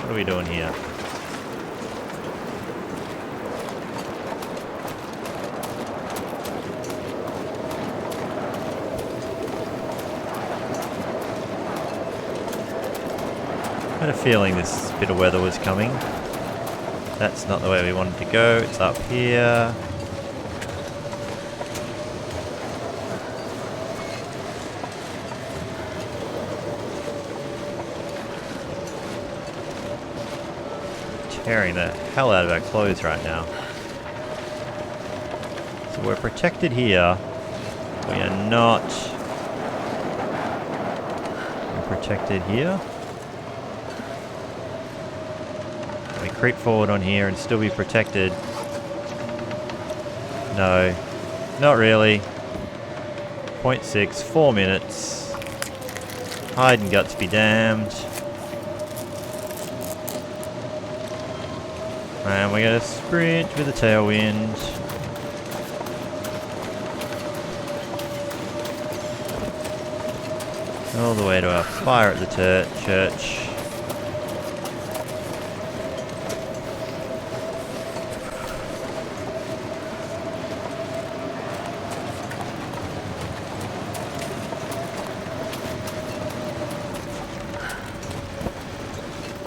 What are we doing here? I had a feeling this bit of weather was coming. That's not the way we wanted to go. It's up here. Tearing the hell out of our clothes right now. So we're protected here. We are not. We're protected here. We creep forward on here and still be protected. No, not really. 0.6, 4 minutes. Hide and guts be damned. And we're going to sprint with the tailwind. All the way to our fire at the church.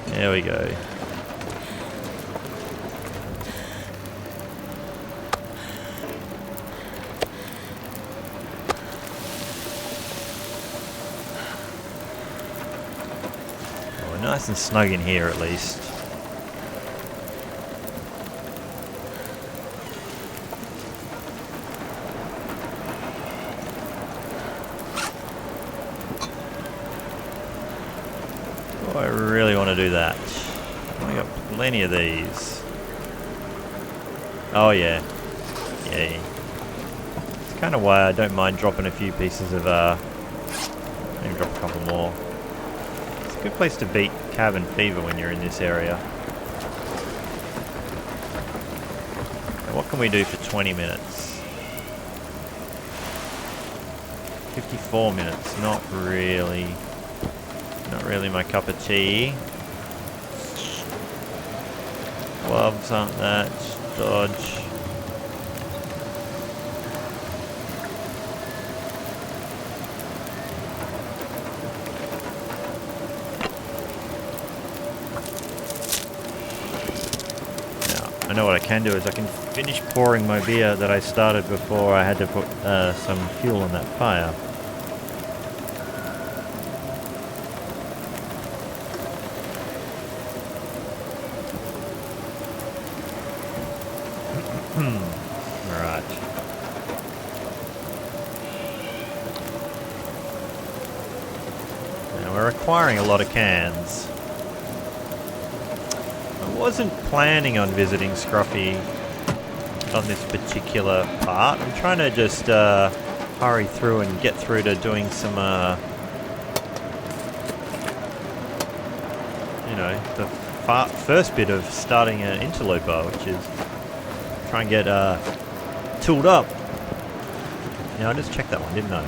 There we go. Well, we're nice and snug in here at least. Oh, I really want to do that. I got plenty of these. Oh yeah. Yay. It's kind of why I don't mind dropping a few pieces of, maybe drop a couple more. It's a good place to beat cabin fever when you're in this area. Now what can we do for 20 minutes? 54 minutes, not really my cup of tea. Gloves aren't that. Dodge. Now, I know what I can do is I can finish pouring my beer that I started before I had to put some fuel on that fire. Alright. Now we're acquiring a lot of cans. I wasn't planning on visiting Scruffy on this particular part. I'm trying to just hurry through and get through to doing some, you know, the first bit of starting an interloper, which is try and get tooled up. Yeah, I just checked that one, didn't I?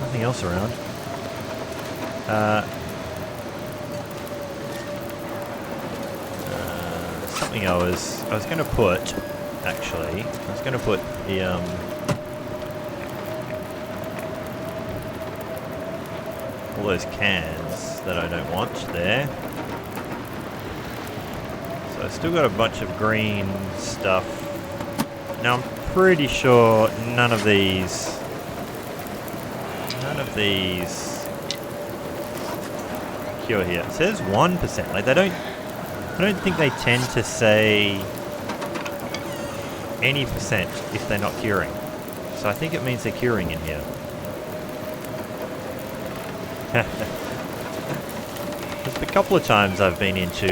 Nothing else around. Something I was going to put, actually. I was going to put the all those cans that I don't want there. So I've still got a bunch of green stuff. Now I'm pretty sure none of these cure here. It says 1%. Like I don't think they tend to say any percent if they're not curing. So I think it means they're curing in here. There's a couple of times I've been into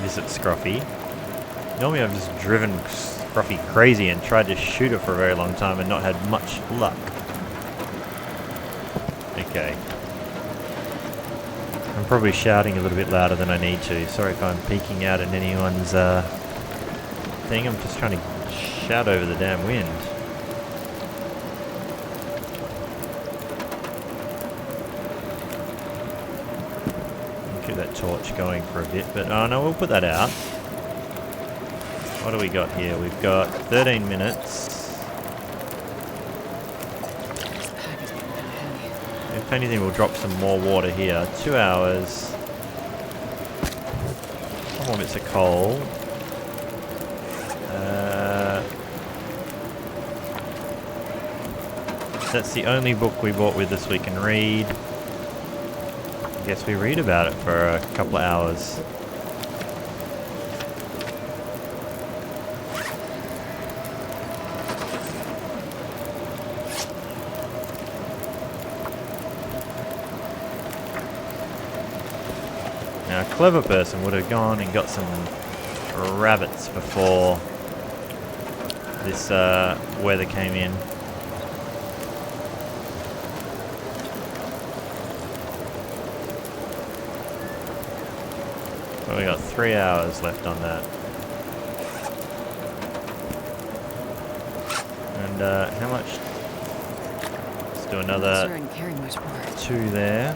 visit Scruffy. Normally I've just driven scruffy crazy and tried to shoot it for a very long time and not had much luck. Okay. I'm probably shouting a little bit louder than I need to. Sorry if I'm peeking out at anyone's thing. I'm just trying to shout over the damn wind. Keep that torch going for a bit, but oh no, we'll put that out. What do we got here? We've got 13 minutes. If anything, we'll drop some more water here. 2 hours. Some more bits of coal. That's the only book we bought with us we can read. I guess we read about it for a couple of hours. Now, a clever person would have gone and got some rabbits before this weather came in. Well, we got 3 hours left on that. And how much? Let's do another 2 there.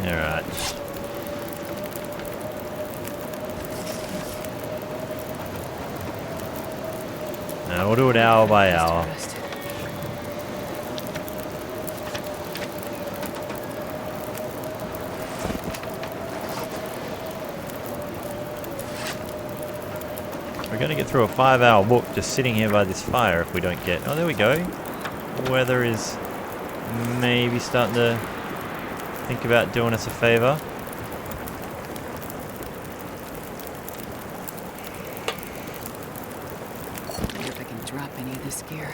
Alright. Now we'll do it hour by hour. We're going to get through a 5-hour book just sitting here by this fire if we don't get... Oh, there we go. The weather is maybe starting to think about doing us a favour. Wonder if I can drop any of this gear.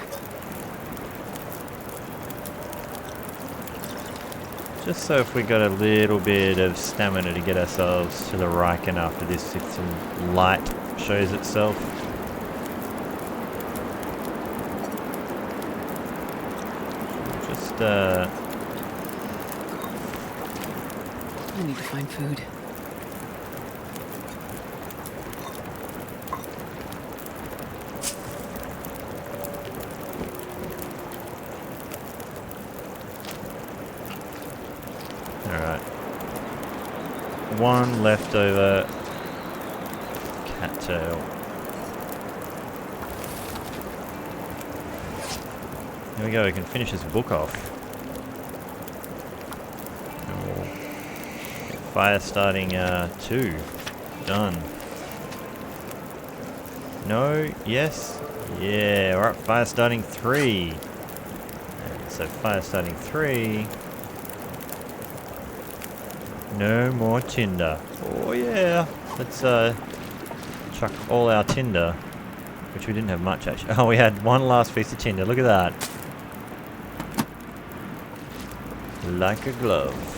Just so if we got a little bit of stamina to get ourselves to the Riken after this, if some light shows itself. Just I need to find food. Alright. One leftover cattail. Here we go, we can finish this book off. Fire starting 2. Done. No, yes, yeah, we're up fire starting 3. And so fire starting 3. No more tinder. Oh yeah. Let's chuck all our tinder, which we didn't have much actually. Oh, we had one last piece of tinder. Look at that. Like a glove.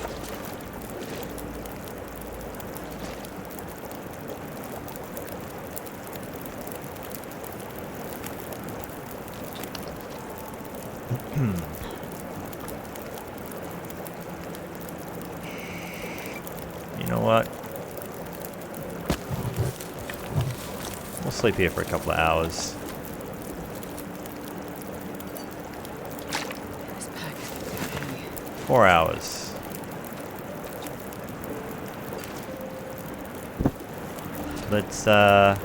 You know what? We'll sleep here for a couple of hours. This pack is heavy. 4 hours. Let's damn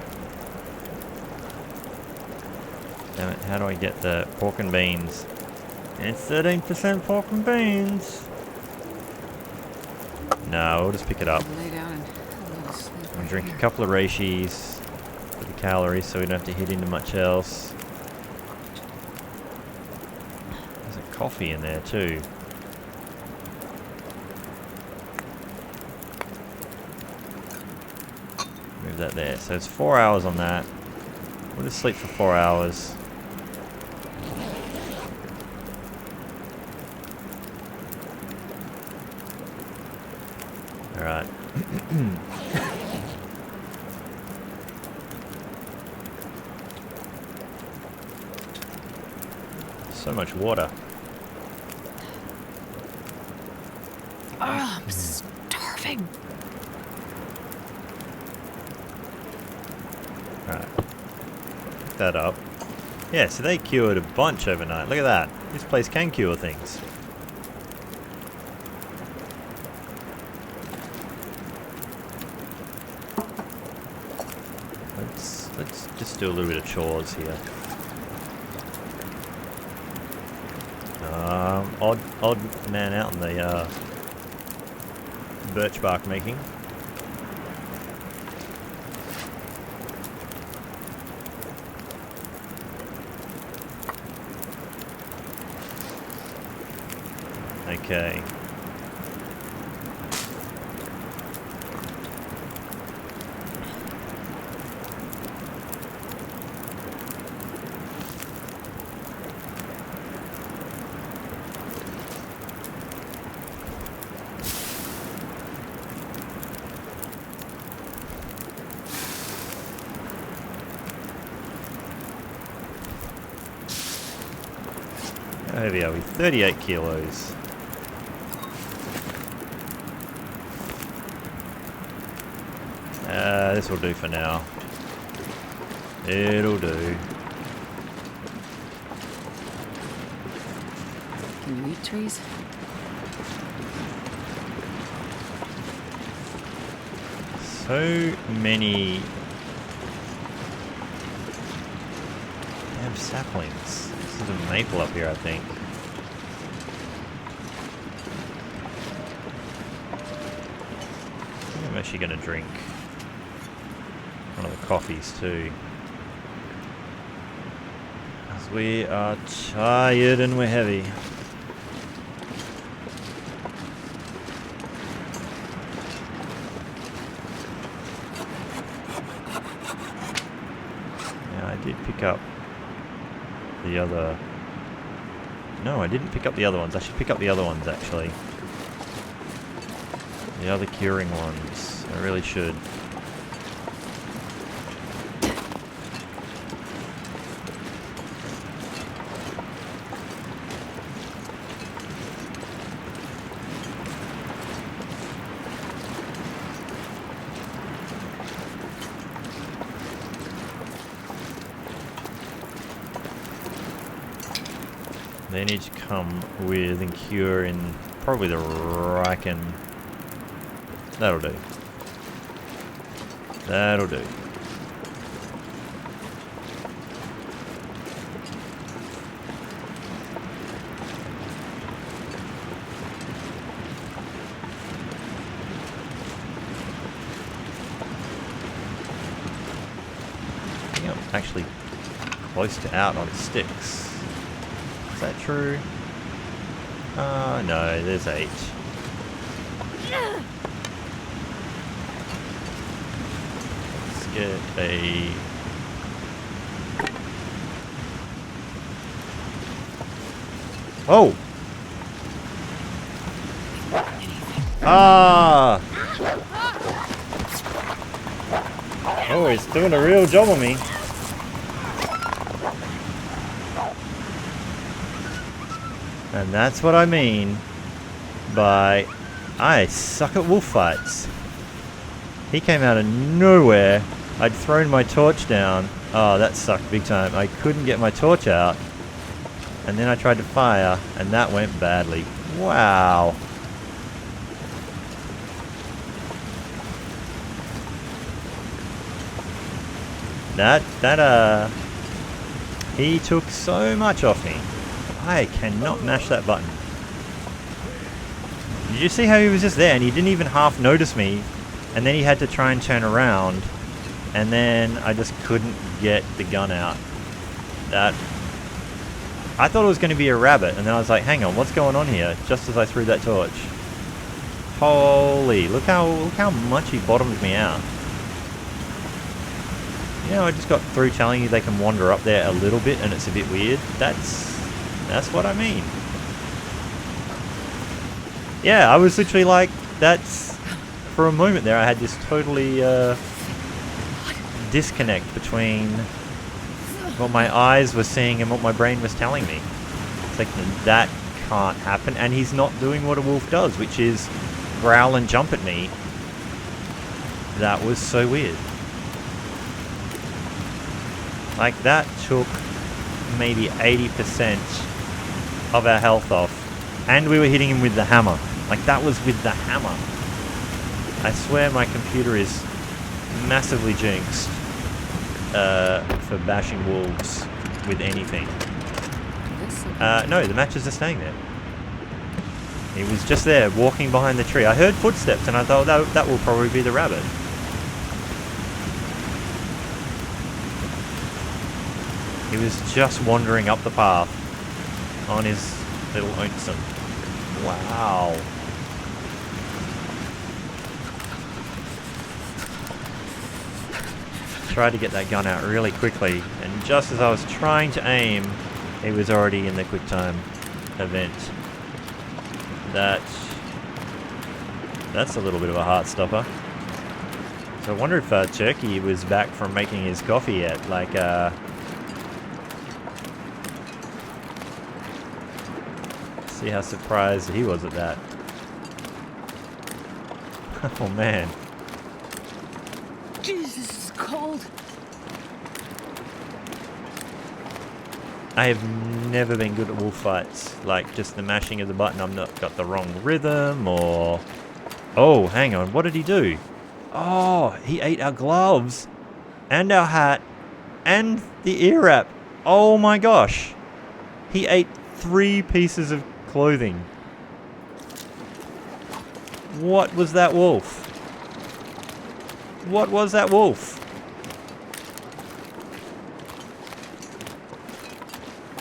it, how do I get the pork and beans? It's 13% pork and beans. No, we'll just pick it up. Lay down and have a little sleep I'll right drink here. a couple of reishis for the calories so we don't have to hit into much else. There's a coffee in there too. Move that there. So it's 4 hours on that. We'll just sleep for 4 hours. Alright. So much water. Oh, I'm starving. Alright. Pick that up. Yeah, so they cured a bunch overnight. Look at that. This place can cure things. Let's just do a little bit of chores here. Odd man out in the birch bark making. Okay. How heavy are we? 38 kilos. This will do for now. It'll do. Can you eat trees? So many damn saplings. This is a maple up here, I think. I think I'm actually going to drink one of the coffees too. Because we are tired and we're heavy. Now I did pick up the other... No, I didn't pick up the other ones. I should pick up the other ones actually. The other curing ones. I really should. They need to come with and cure in probably the Riken. That'll do. That'll do. I think I'm actually close to out on sticks. Is that true? No, there's 8. Let's get a... Oh! Ah! Oh, he's doing a real job on me. And that's what I mean by I suck at wolf fights. He came out of nowhere. I'd thrown my torch down. Oh, that sucked big time. I couldn't get my torch out. And then I tried to fire, and that went badly. Wow. He took so much off me. I cannot mash that button. Did you see how he was just there and he didn't even half notice me, and then he had to try and turn around, and then I just couldn't get the gun out. I thought it was going to be a rabbit, and then I was like, hang on, what's going on here? Just as I threw that torch. Holy, look how much he bottomed me out. You know, I just got through telling you they can wander up there a little bit and it's a bit weird. That's what I mean. Yeah, I was literally like, that's For a moment there, I had this totally disconnect between what my eyes were seeing and what my brain was telling me. It's like, that can't happen, and he's not doing what a wolf does, which is growl and jump at me. That was so weird. Like, that took maybe 80% of our health off, and we were hitting him with the hammer. Like, that was with the hammer. I swear my computer is massively jinxed for bashing wolves with anything. No, the matches are staying there. He was just there, walking behind the tree. I heard footsteps, and I thought that will probably be the rabbit. He was just wandering up the path on his little lonesome. Wow. Tried to get that gun out really quickly, and just as I was trying to aim, he was already in the QuickTime event. That's a little bit of a heart stopper. So I wonder if Turkey was back from making his coffee yet. Like, see how surprised he was at that. Oh man. Jesus, this is cold. I have never been good at wolf fights. Like, just the mashing of the button, I've not got the wrong rhythm, or... Oh, hang on, what did he do? Oh, he ate our gloves, and our hat, and the ear wrap. Oh my gosh. He ate 3 pieces of clothing. What was that wolf? What was that wolf?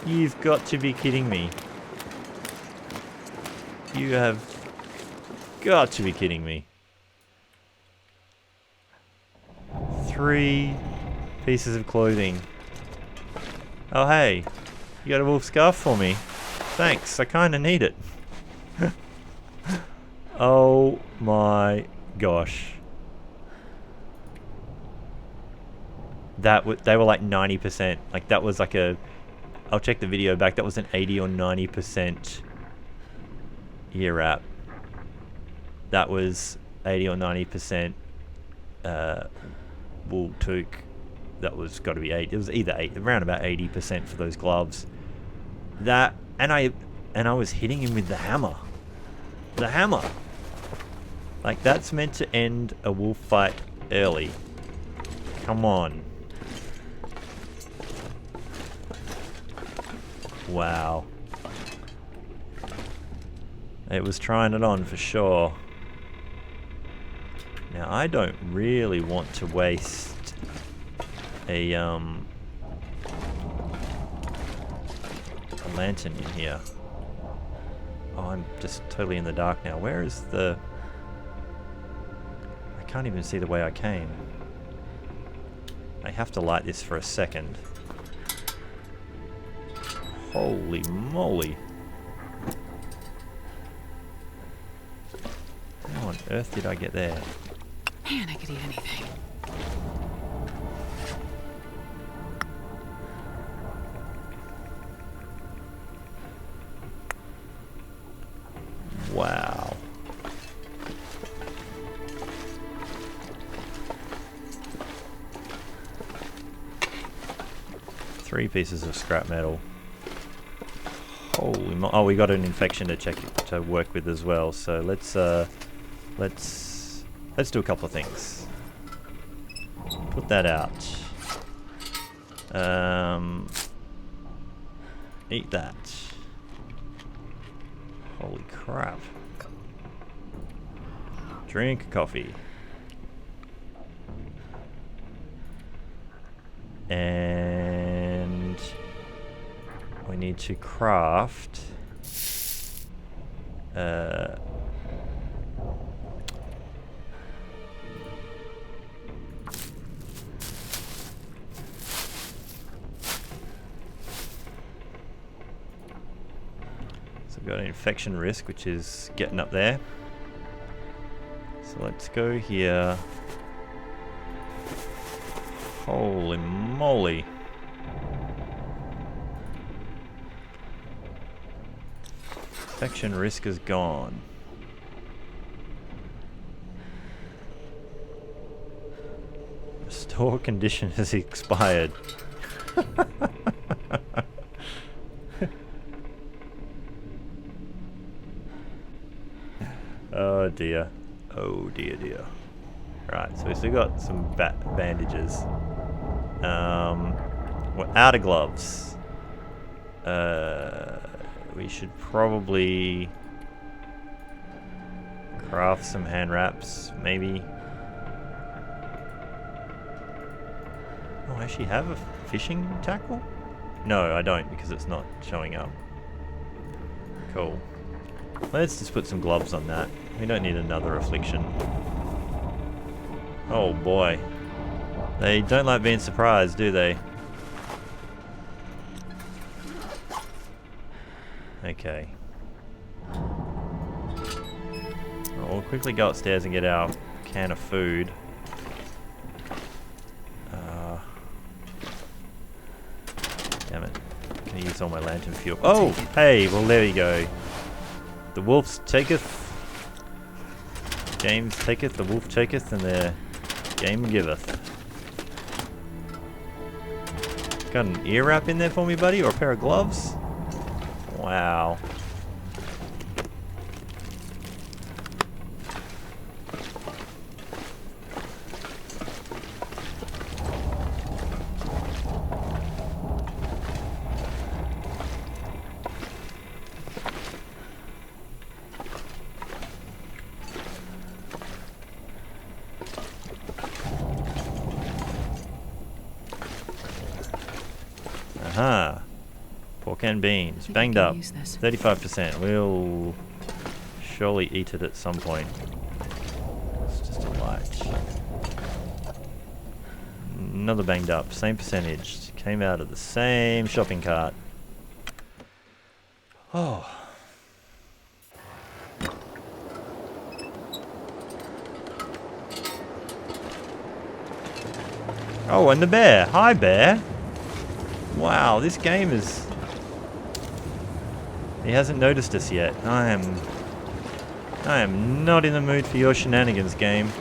You've got to be kidding me. You have got to be kidding me. 3 pieces of clothing. Oh hey, you got a wolf scarf for me? Thanks, I kinda need it. Oh my gosh. They were like 90%. Like, that was like a... I'll check the video back. That was an 80 or 90% ear wrap. That was 80 or 90% wool toque. That was got to be 8. It was either 8, around about 80% for those gloves. That, and I was hitting him with the hammer. The hammer. Like, that's meant to end a wolf fight early. Come on. Wow. It was trying it on for sure. Now, I don't really want to waste a lantern in here. Oh, I'm just totally in the dark now. Where is the... I can't even see the way I came. I have to light this for a second. Holy moly. How on earth did I get there? Man, I could eat anything. Wow. Three pieces of scrap metal. Holy mo- oh, we got an infection to check to work with as well. So let's do a couple of things. Put that out. Eat that. Holy crap. Drink coffee. And we need to craft so we've got an infection risk, which is getting up there. So let's go here. Holy moly. Infection risk is gone. Restore condition has expired. Oh dear. Oh dear dear. Right, so we still got some bandages. We're out of gloves. We should probably craft some hand wraps, maybe. Oh, I actually have a fishing tackle? No, I don't, because it's not showing up. Cool. Let's just put some gloves on that. We don't need another affliction. Oh boy. They don't like being surprised, do they? Okay. We'll quickly go upstairs and get our can of food. Damn it. Can I use all my lantern fuel? Oh! Hey, well there you go. The wolf taketh. James taketh, the wolf taketh, and the game giveth. Got an ear wrap in there for me, buddy, or a pair of gloves? Wow. Aha. Pork and beans. Banged up. 35%. We'll surely eat it at some point. It's just a light. Another banged up. Same percentage. Came out of the same shopping cart. Oh. Oh, and the bear. Hi, bear. Wow, this game is... He hasn't noticed us yet. I am not in the mood for your shenanigans, game.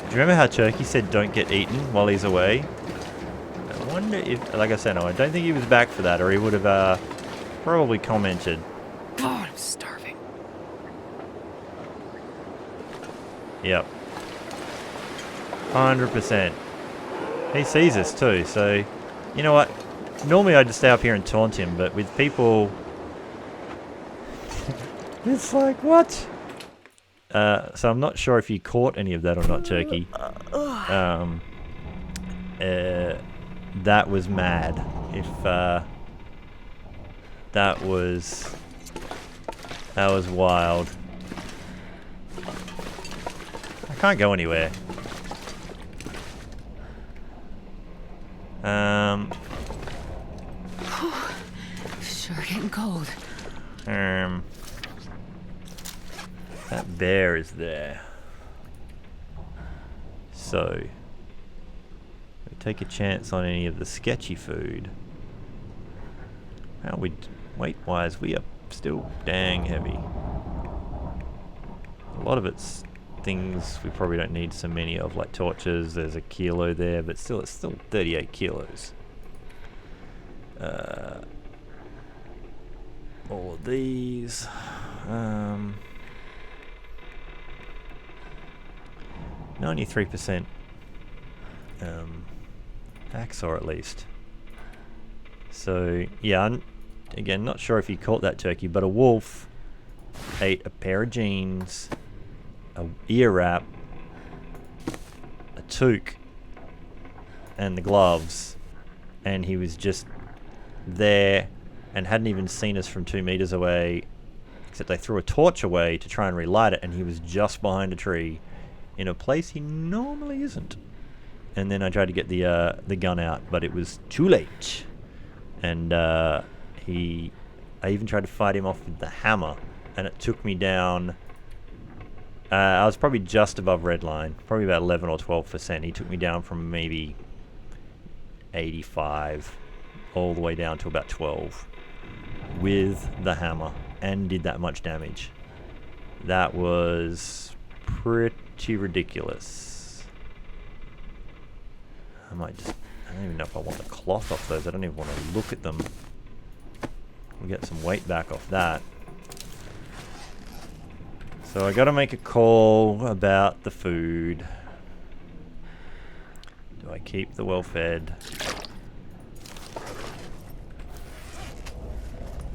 Do you remember how Turkey said don't get eaten while he's away? I wonder if, like I said, no, I don't think he was back for that, or he would have probably commented. God, I'm starving. Yep. 100%. He sees us too, so you know what? Normally I'd just stay up here and taunt him, but with people... it's like, what? So I'm not sure if you caught any of that or not, Turkey. That was mad. If that was wild. I can't go anywhere. Sure getting cold. That bear is there. So, we take a chance on any of the sketchy food. How we weight-wise, we are still dang heavy. A lot of it's things we probably don't need so many of, like torches. There's a kilo there, but still, it's still 38 kilos. All of these. 93% hacksaw at least. So yeah, I'm, again, not sure if you caught that, Turkey, but a wolf ate a pair of jeans, a ear wrap, a toque, and the gloves, and he was just there and hadn't even seen us from 2 meters away, Except I threw a torch away to try and relight it, and he was just behind a tree in a place he normally isn't. And then I tried to get the gun out, but it was too late. And I even tried to fight him off with the hammer, and it took me down. I was probably just above red line, probably about 11 or 12%. He took me down from maybe 85 all the way down to about 12 with the hammer, and did that much damage. That was pretty ridiculous. I don't even know if I want the cloth off those. I don't even want to look at them. We'll get some weight back off that. So I gotta make a call about the food. Do I keep the well-fed?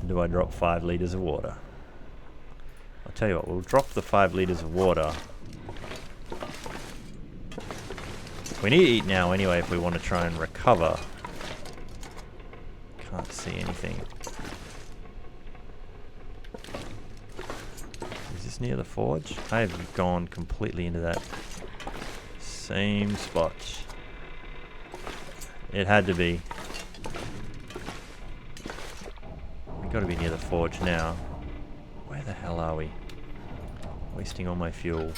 Do I drop 5 litres of water? I'll tell you what, we'll drop the 5 litres of water. We need to eat now anyway if we want to try and recover. Can't see anything. Is this near the forge? I have gone completely into that same spot. It had to be. We've got to be near the forge now. Where the hell are we? Wasting all my fuel.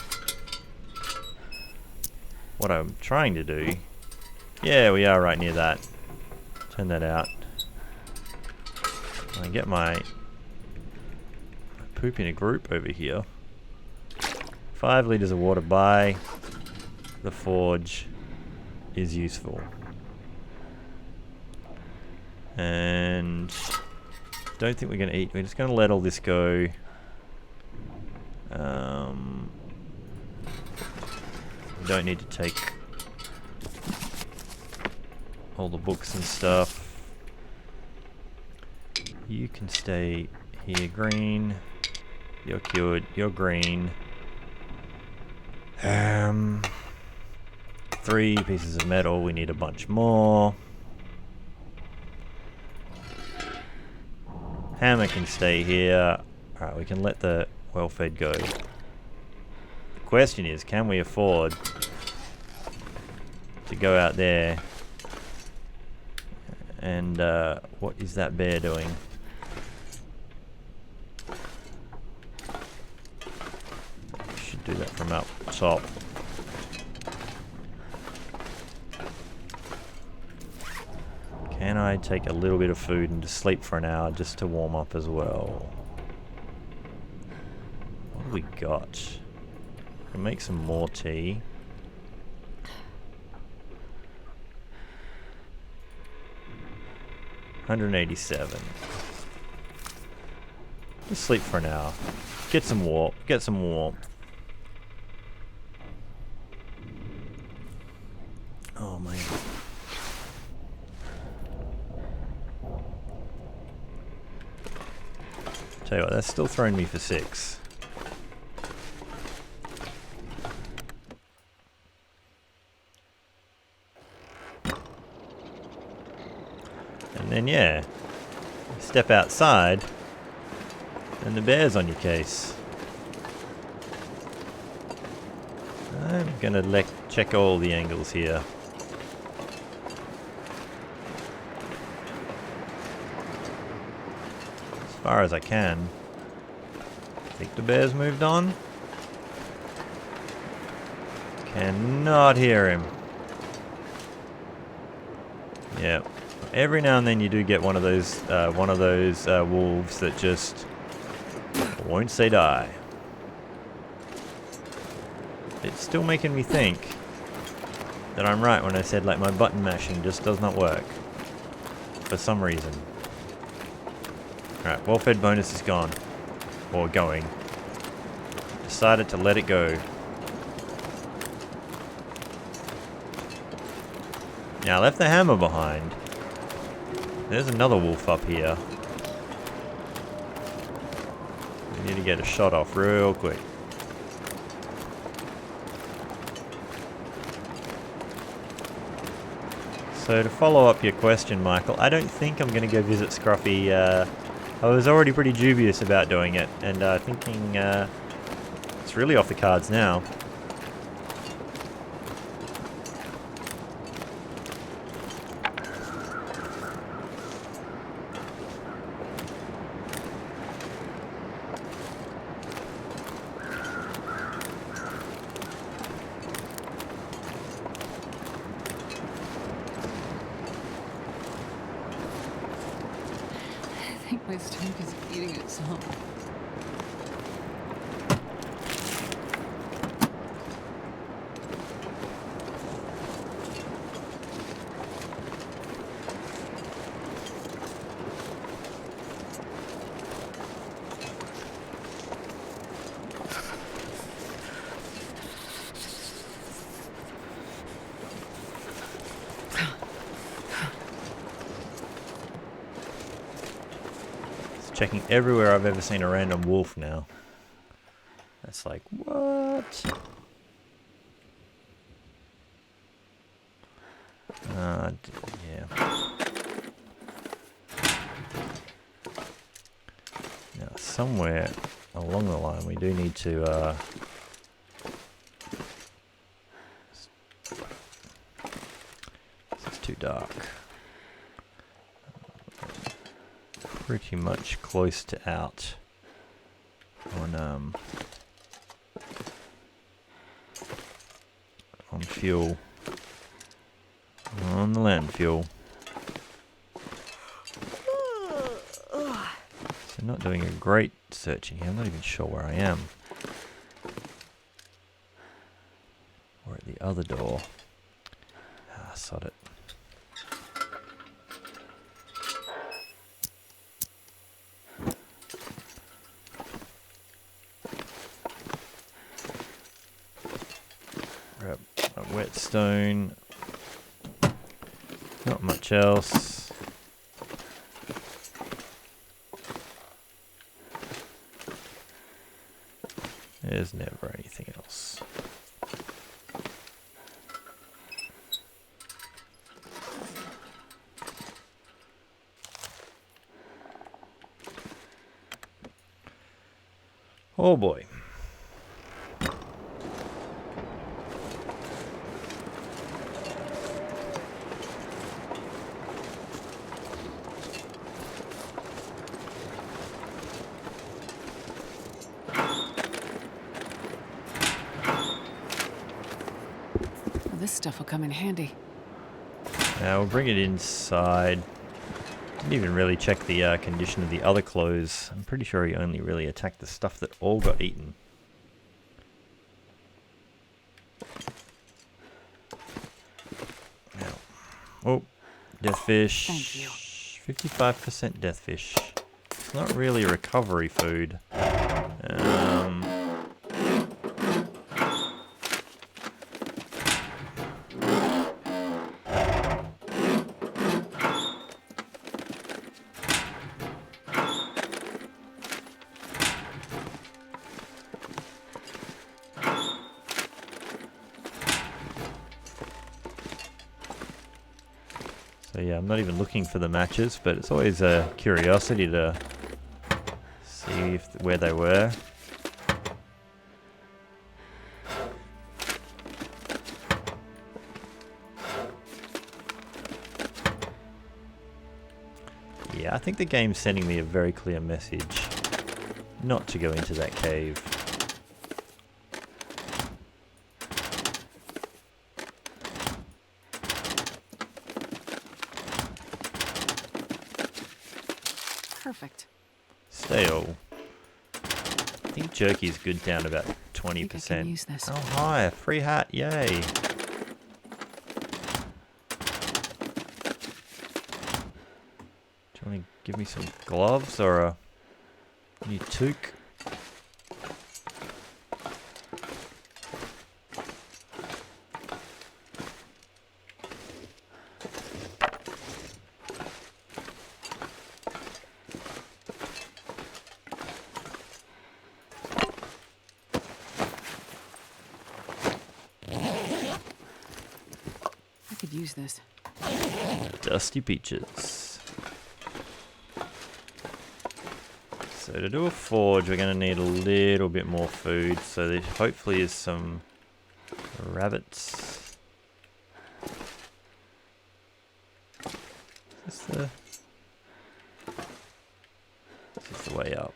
What I'm trying to do... Yeah, we are right near that. Turn that out. I get my poop in a group over here. 5 litres of water by the forge is useful. And don't think we're going to eat. We're just going to let all this go. We don't need to take all the books and stuff. You can stay here. Green. You're cured. You're green. 3 pieces of metal. We need a bunch more. Hammer can stay here. Alright, we can let the well-fed go. The question is, can we afford to go out there and what is that bear doing? Should do that from up top. Can I take a little bit of food and just sleep for an hour just to warm up as well? What do we got? Can make some more tea. $187. Just sleep for an hour. Get some warmth. Get some warmth. Oh man. Tell you what, that's still throwing me for 6. And then yeah, step outside and the bear's on your case. I'm gonna check all the angles here. As far as I can. I think the bear's moved on. Cannot hear him. Yep. Every now and then you do get one of those wolves that just won't say die. It's still making me think that I'm right when I said like my button mashing just does not work for some reason. Alright, well-fed bonus is gone. Or going. Decided to let it go. Now I left the hammer behind. There's another wolf up here. We need to get a shot off real quick. So to follow up your question, Michael, I don't think I'm going to go visit Scruffy I was already pretty dubious about doing it, and thinking it's really off the cards now. I think my stomach is eating itself. Checking everywhere I've ever seen a random wolf now. That's like, what? Yeah. Now, somewhere along the line, we do need to, this is too dark. Pretty much close to out on fuel, on the land fuel. So not doing a great searching here. I'm not even sure where I am. Or at the other door. Ah, sod it. Grab a whetstone. Not much else. There's never anything else. Oh boy. This stuff will come in handy. Now we'll bring it inside. Didn't even really check the condition of the other clothes. I'm pretty sure he only really attacked the stuff that all got eaten. Now, oh, death fish. Thank you. 55% death fish. It's not really recovery food. So yeah, I'm not even looking for the matches, but it's always a curiosity to see where they were. Yeah, I think the game's sending me a very clear message not to go into that cave. Perfect. Stale. I think jerky is good down about 20%. I think I can use this. Oh hi, a free hat, yay. Do you want to give me some gloves or a new toque? I could use this. Dusty Peaches. So to do a forge, we're going to need a little bit more food. So there hopefully is some rabbits. Is this the way up?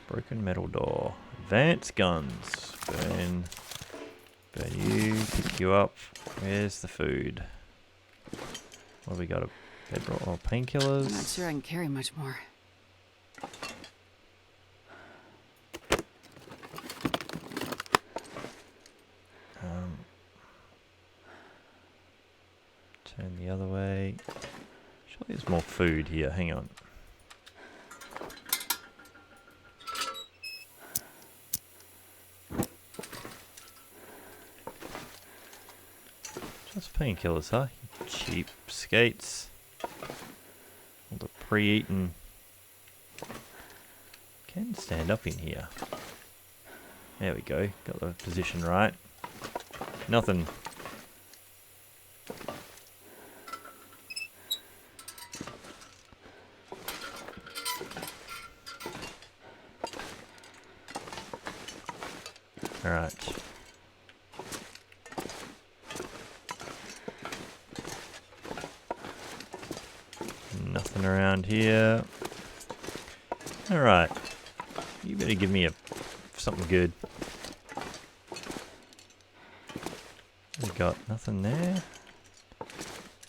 Broken metal door. Advanced guns. Burn. Burn you. Pick you up. Where's the food? What have we got? A bedrock or painkillers? I'm not sure I can carry much more. Turn the other way. Surely there's more food here. Hang on. Just painkillers, huh? You cheap skates. All the pre-eaten. Can stand up in here. There we go. Got the position right. Nothing. Alright. Nothing around here. Alright. You better give me something good. We got nothing there.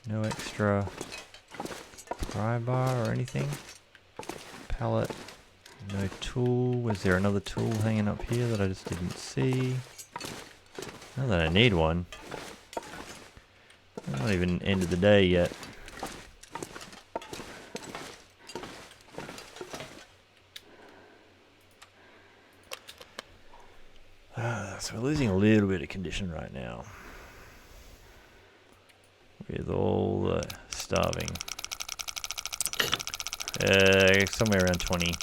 No extra pry bar or anything. Pallet. No tool. Was there another tool hanging up here that I just didn't see? Not that I need one. Not even end of the day yet. So we're losing a little bit of condition right now. With all the starving. Somewhere around 20.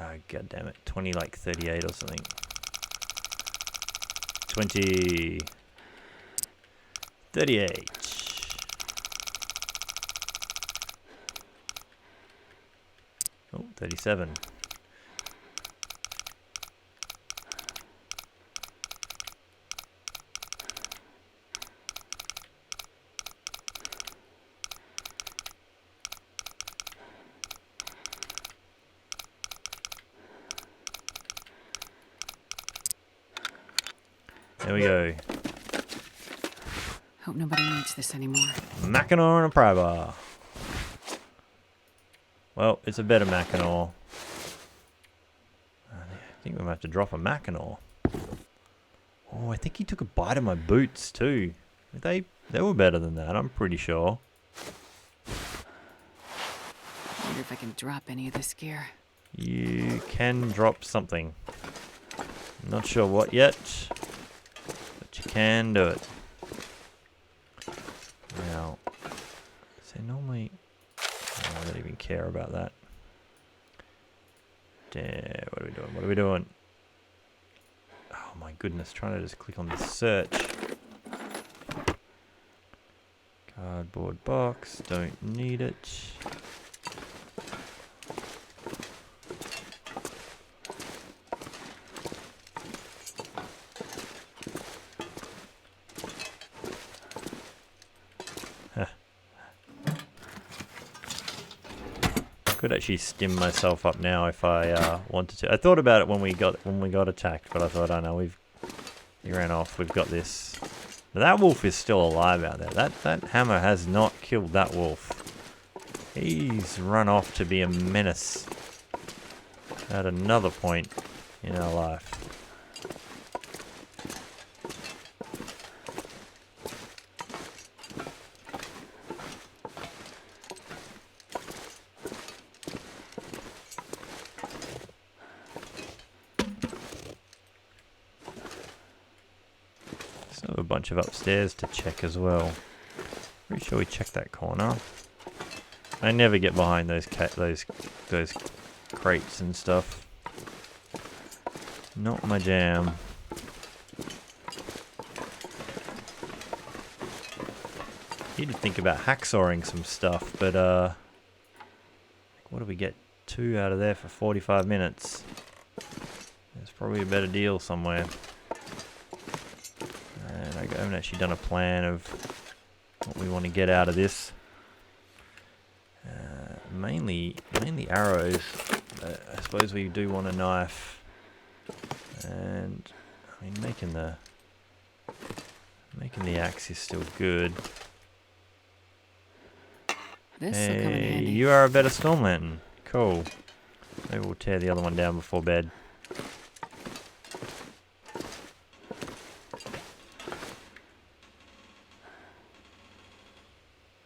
Oh, God damn it. 20 like 38 or something. 20. 38. Oh, 37. There we go. Hope nobody needs this anymore. Mackinaw and a pry bar. Well, it's a better Mackinaw. I think we might have to drop a Mackinaw. Oh, I think he took a bite of my boots too. They were better than that, I'm pretty sure. Wonder if I can drop any of this gear. You can drop something. I'm not sure what yet, but you can do it. Now, is there normally... Oh, I don't even care about that. Damn, what are we doing? What are we doing? Oh my goodness, trying to just click on the search. Cardboard box, don't need it. Could actually stim myself up now if I wanted to. I thought about it when we got attacked, but I thought, oh no, he ran off. We've got this. But that wolf is still alive out there. That hammer has not killed that wolf. He's run off to be a menace at another point in our life. So a bunch of upstairs to check as well. Pretty sure we checked that corner. I never get behind those crates and stuff. Not my jam. Need to think about hacksawing some stuff, but what do we get? 2 out of there for 45 minutes. There's probably a better deal somewhere. And I haven't actually done a plan of what we want to get out of this. Mainly arrows. I suppose we do want a knife. And I mean, making the axe is still good. This will come in Hey, handy. you are a better storm lantern. Cool. Maybe we'll tear the other one down before bed.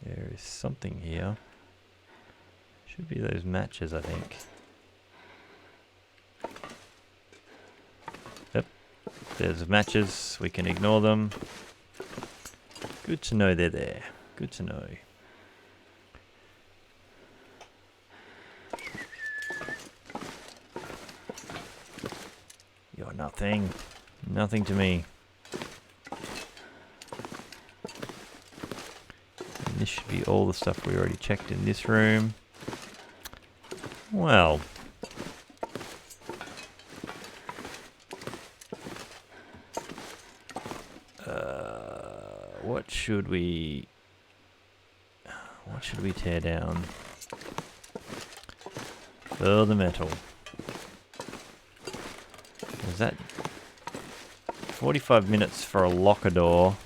There is something here. Should be those matches, I think. Yep. There's matches. We can ignore them. Good to know they're there. Good to know. You're nothing. Nothing to me. And this should be all the stuff we already checked in this room. Well. What should we tear down? Further metal. Is that 45 minutes for a locker door?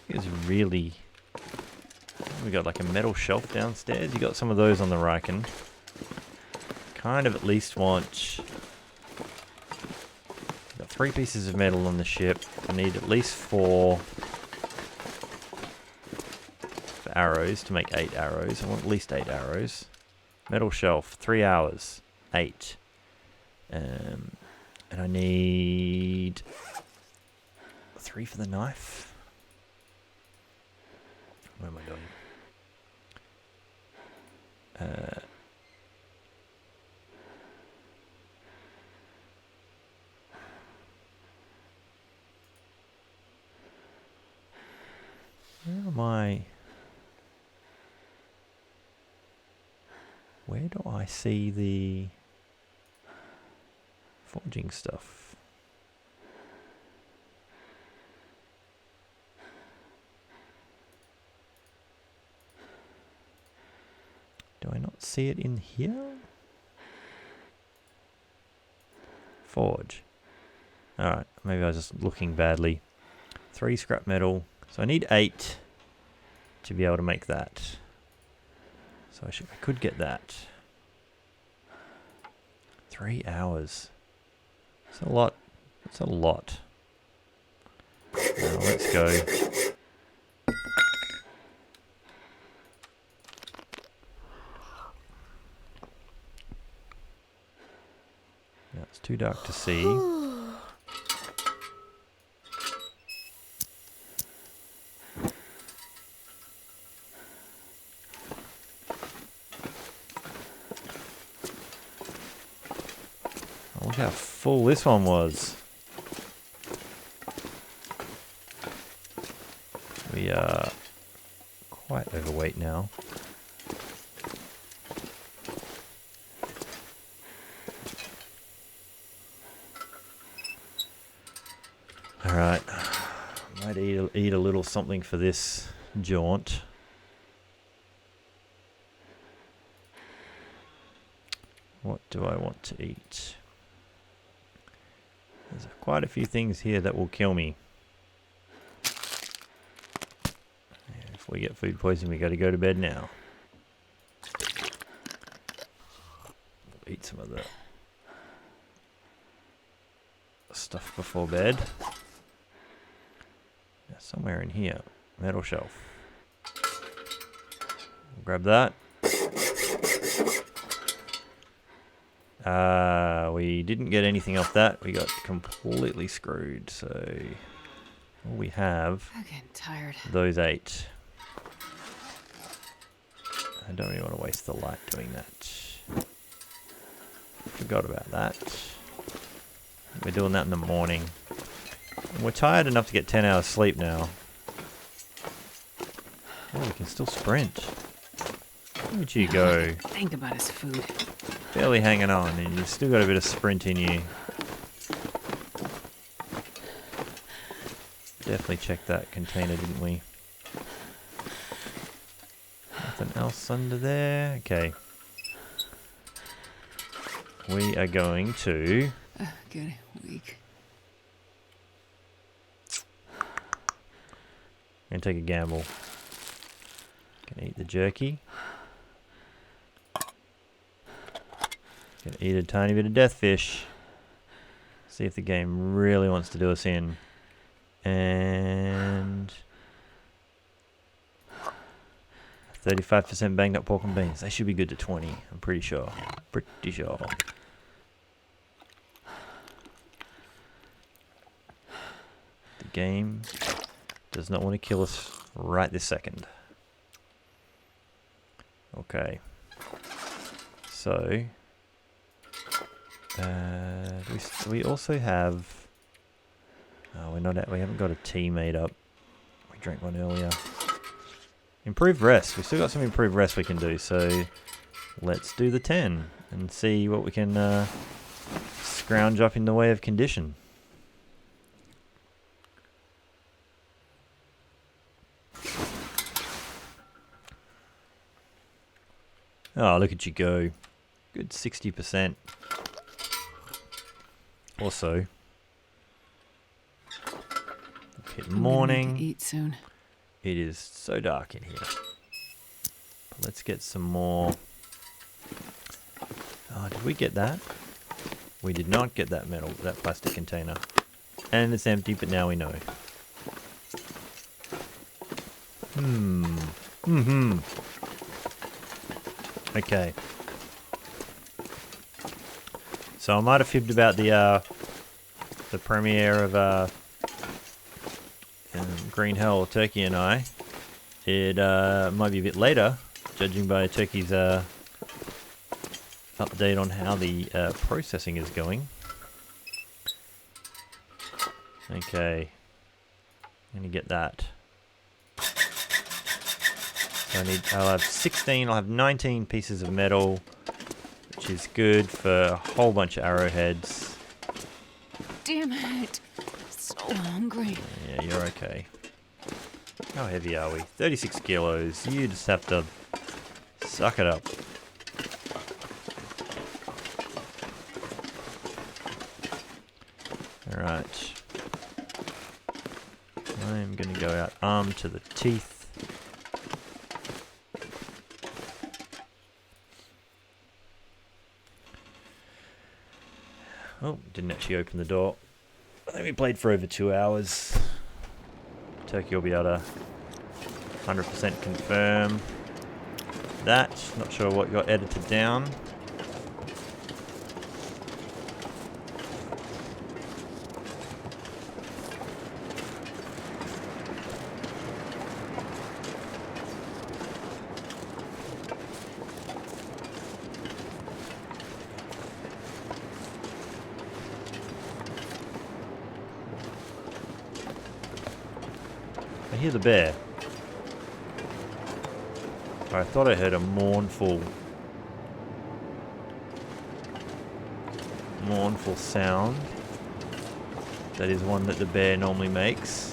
Is really. We got like a metal shelf downstairs. You got some of those on the Riken. Kind of at least want. Got 3 pieces of metal on the ship. I need at least 4 for arrows to make 8 arrows. I want at least 8 arrows. Metal shelf, 3 hours, 8. And I need 3 for the knife. What am I doing? Where am I? Where do I see the forging stuff? Do I not see it in here? Forge. Alright, maybe I was just looking badly. 3 scrap metal. So I need 8 to be able to make that. So I could get that. 3 hours. It's a lot. It's a lot. Now let's go. Yeah, it's too dark to see. Look how full this one was. We are quite overweight now. Alright. Might eat a little something for this jaunt. What do I want to eat? There's quite a few things here that will kill me. If we get food poisoning, we got to go to bed now. We'll eat some of the stuff before bed. Yeah, somewhere in here, metal shelf. Grab that. We didn't get anything off that. We got completely screwed. So all we have I'm getting tired. those 8. I don't really want to waste the light doing that. Forgot about that. We're doing that in the morning. And we're tired enough to get 10 hours sleep now. Oh, we can still sprint. Look at you go. Think about his food. Barely hanging on, and you've still got a bit of sprint in you. Definitely checked that container, didn't we? Nothing else under there? Okay. We are going to... Getting weak. Gonna take a gamble. Gonna eat the jerky. Gonna eat a tiny bit of death fish. See if the game really wants to do us in. And 35% banged up pork and beans. They should be good to 20. I'm pretty sure. Pretty sure. The game does not want to kill us right this second. Okay. So we also have. Oh, we haven't got a tea made up. We drank one earlier. Improved rest. We've still got some improved rest we can do. So let's do the 10 and see what we can scrounge up in the way of condition. Oh, look at you go. Good 60%. Also, hit morning. Eat soon. It is so dark in here. But let's get some more. Oh, did we get that? We did not get that plastic container. And it's empty, but now we know. Okay. So I might have fibbed about the premiere of Green Hell, Turkey and I. It might be a bit later, judging by Turkey's update on how the processing is going. Okay. I'm gonna get that. So I'll have 16, I'll have 19 pieces of metal, which is good for a whole bunch of arrowheads. Damn it. So hungry. Yeah, you're okay. How heavy are we? 36 kilos. You just have to suck it up. Alright. I'm going to go out armed to the teeth. Oh, didn't actually open the door. I think we played for over 2 hours. Turkey will be able to 100% confirm that. Not sure what got edited down. I hear the bear. I thought I heard a mournful sound. That is one that the bear normally makes.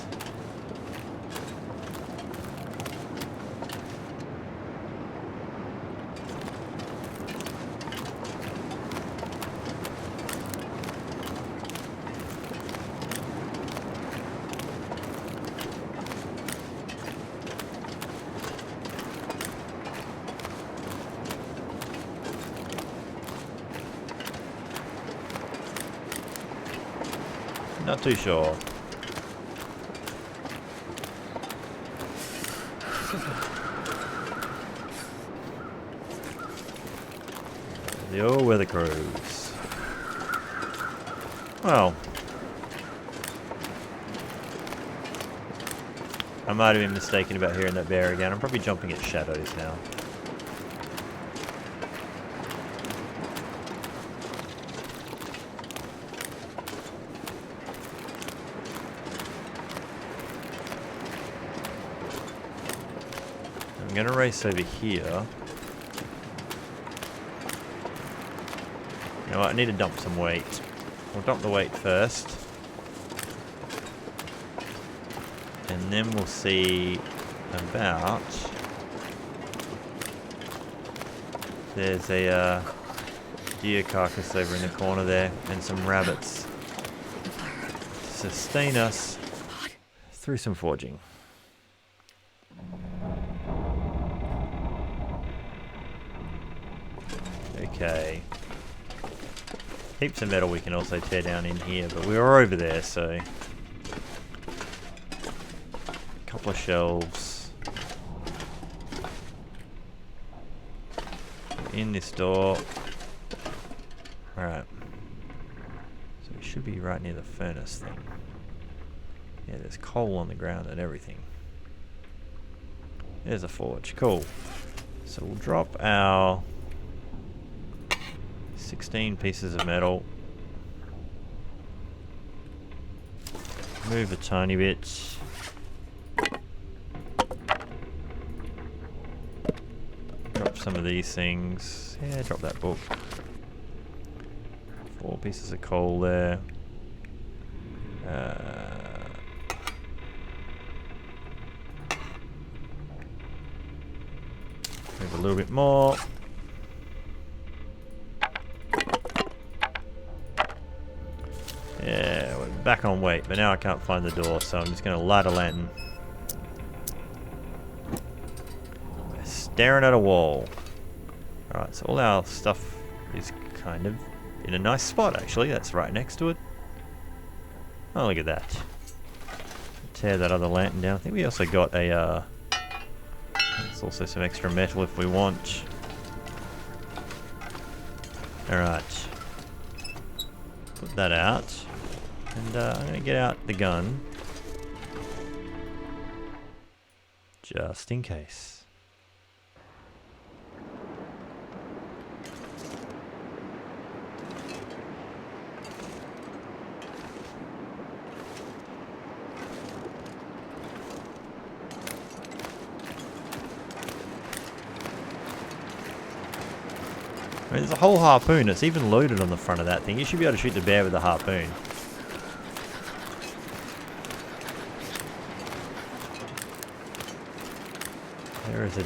Not too sure. The old weather crows. Well, I might have been mistaken about hearing that bear again. I'm probably jumping at shadows now. I'm going to race over here. You know what, I need to dump some weight. We'll dump the weight first. And then we'll see about... There's a deer carcass over in the corner there, and some rabbits. Sustain us through some forging. Okay. Heaps of metal we can also tear down in here, but we were over there, so... Couple of shelves. In this door. Alright. So we should be right near the furnace thing. Yeah, there's coal on the ground and everything. There's a forge. Cool. So we'll drop our 16 pieces of metal. Move a tiny bit. Drop some of these things. Yeah, drop that book. 4 pieces of coal there. Move a little bit more. Yeah, we're back on weight, but now I can't find the door, so I'm just going to light a lantern. We're staring at a wall. Alright, so all our stuff is kind of in a nice spot, actually. That's right next to it. Oh, look at that. Tear that other lantern down. I think we also got a... there's also some extra metal if we want. Alright. Put that out. And I'm going to get out the gun. Just in case. I mean, there's a whole harpoon. It's even loaded on the front of that thing. You should be able to shoot the bear with a harpoon. There is a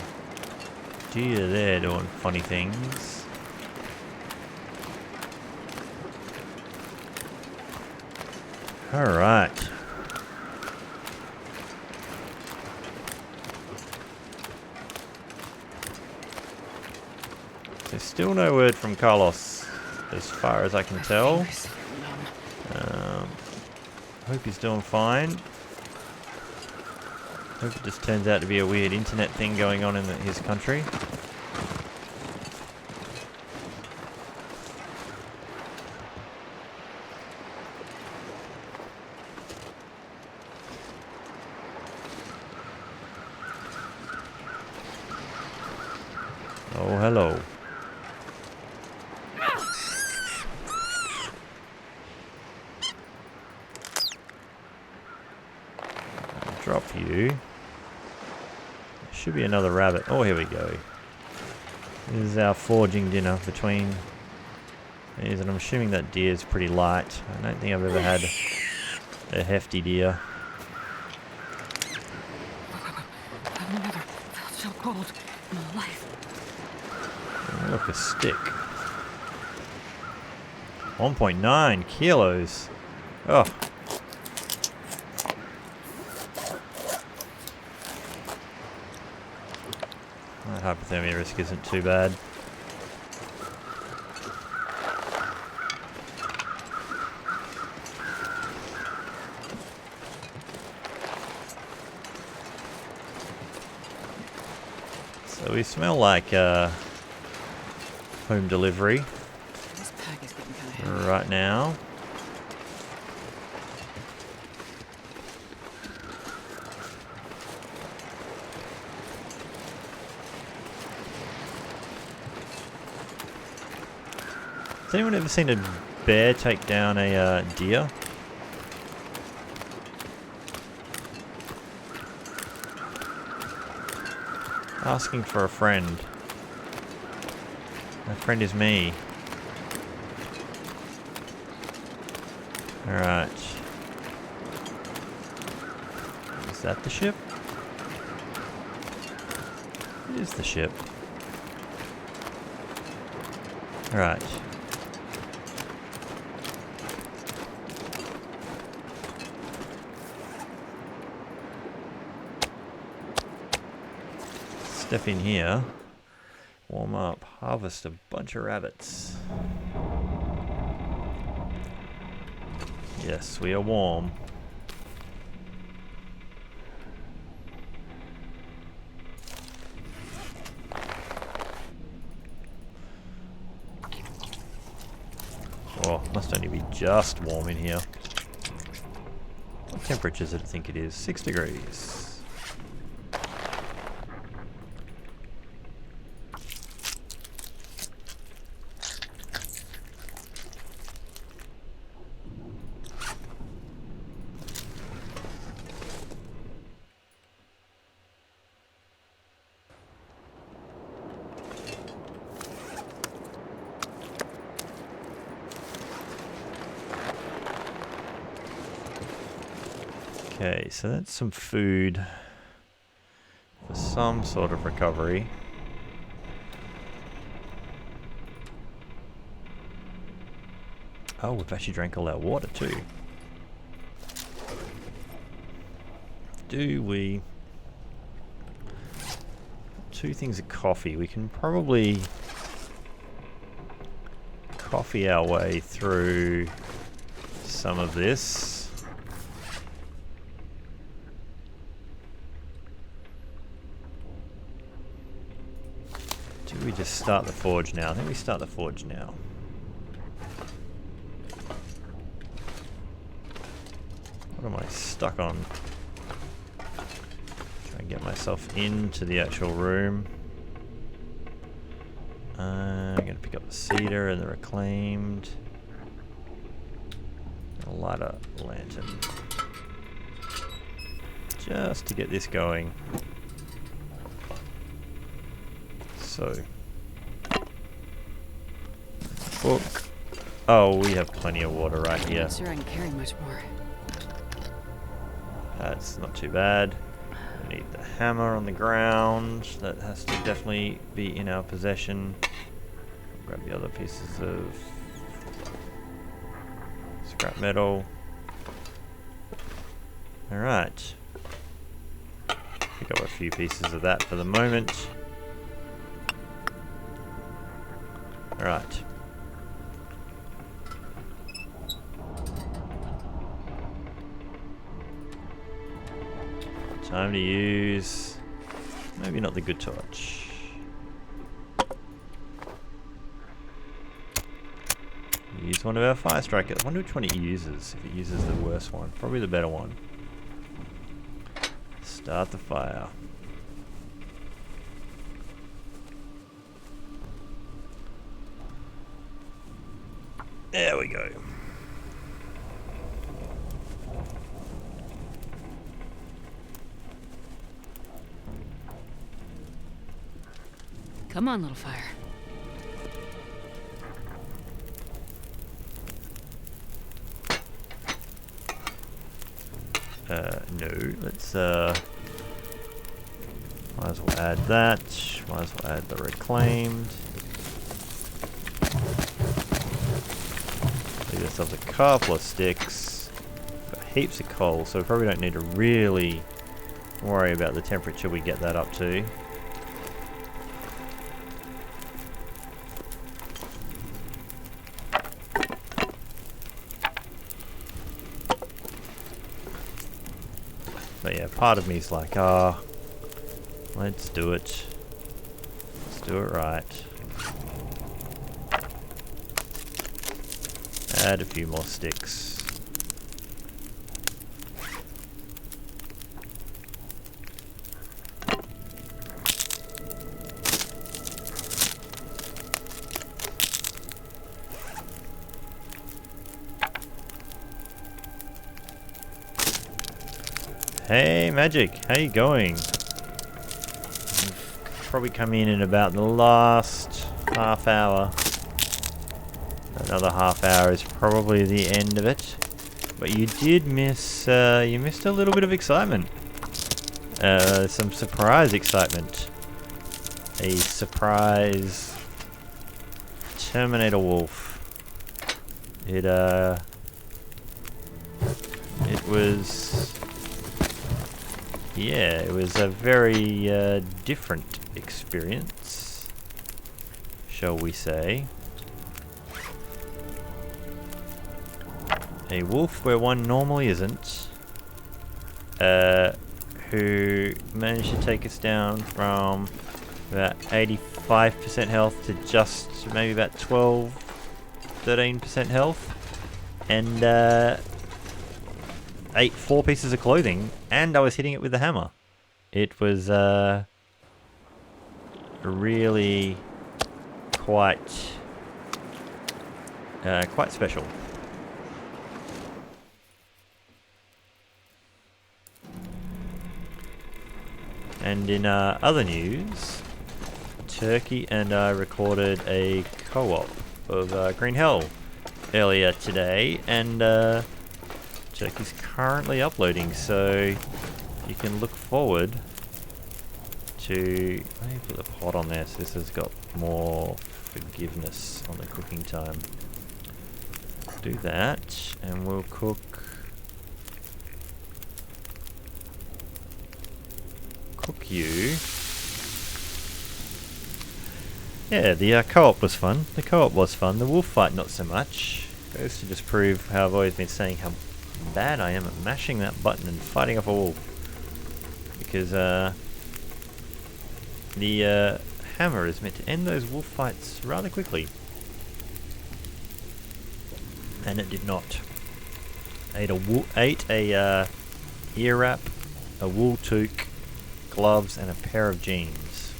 deer there doing funny things. Alright. There's still no word from Carlos, as far as I can tell. Hope he's doing fine. Hope it just turns out to be a weird internet thing going on in his country. Oh, hello. Drop you. There should be another rabbit. Oh, here we go. This is our forging dinner between these, and I'm assuming that deer is pretty light. I don't think I've ever had a hefty deer. I've never felt so cold in my life. Oh, look, a stick. 1.9 kilos. Oh. That hypothermia risk isn't too bad. So we smell like home delivery This pack is getting kind of heavy. right now. Has anyone ever seen a bear take down a deer? Asking for a friend. My friend is me. Alright. Is that the ship? It is the ship. Alright. Step in here. Warm up. Harvest a bunch of rabbits. Yes, we are warm. Oh, must only be just warm in here. What temperature does it think it is? 6 degrees. Okay, so that's some food for some sort of recovery. Oh, we've actually drank all our water too. Do we? 2 things of coffee. We can probably coffee our way through some of this. Do we just start the forge now? I think we start the forge now. What am I stuck on? Try and get myself into the actual room. I'm going to pick up the cedar and the reclaimed. A lighter lantern. Just to get this going. So, book. Oh, we have plenty of water right I'm here. not sure I can carry much more. That's not too bad. We need the hammer on the ground. That has to definitely be in our possession. Grab the other pieces of scrap metal. Alright. Pick up a few pieces of that for the moment. Alright. Time to use... maybe not the good torch. Use one of our fire strikers. I wonder which one it uses. If it uses the worst one. Probably the better one. Start the fire. There we go. Come on, little fire. No. Let's, might as well add that. Might as well add the reclaimed. Leave ourselves a couple of sticks. Got heaps of coal, so we probably don't need to really worry about the temperature we get that up to. But yeah, part of me is like, let's do it. Let's do it right. Add a few more sticks. Hey, Magic, how you going? You've probably come in about the last half hour. Another half hour is probably the end of it. But you did miss, you missed a little bit of excitement. Some surprise excitement. A surprise Terminator Wolf. It was... yeah, it was a very different experience, shall we say. A wolf where one normally isn't, who managed to take us down from about 85% health to just maybe about 13% health, and ate 4 pieces of clothing, and I was hitting it with the hammer. It was really quite special. And in other news, Turkey and I recorded a co-op of Green Hell earlier today, and Turkey's currently uploading, so you can look forward to... let me put the pot on there so this has got more forgiveness on the cooking time. Do that, and we'll cook you. Yeah, the co-op was fun. The co-op was fun. The wolf fight, not so much. Goes to just prove how I've always been saying how bad I am at mashing that button and fighting off a wolf. Because the hammer is meant to end those wolf fights rather quickly. And it did not. Ate a ear wrap, a wool toque, gloves, and a pair of jeans.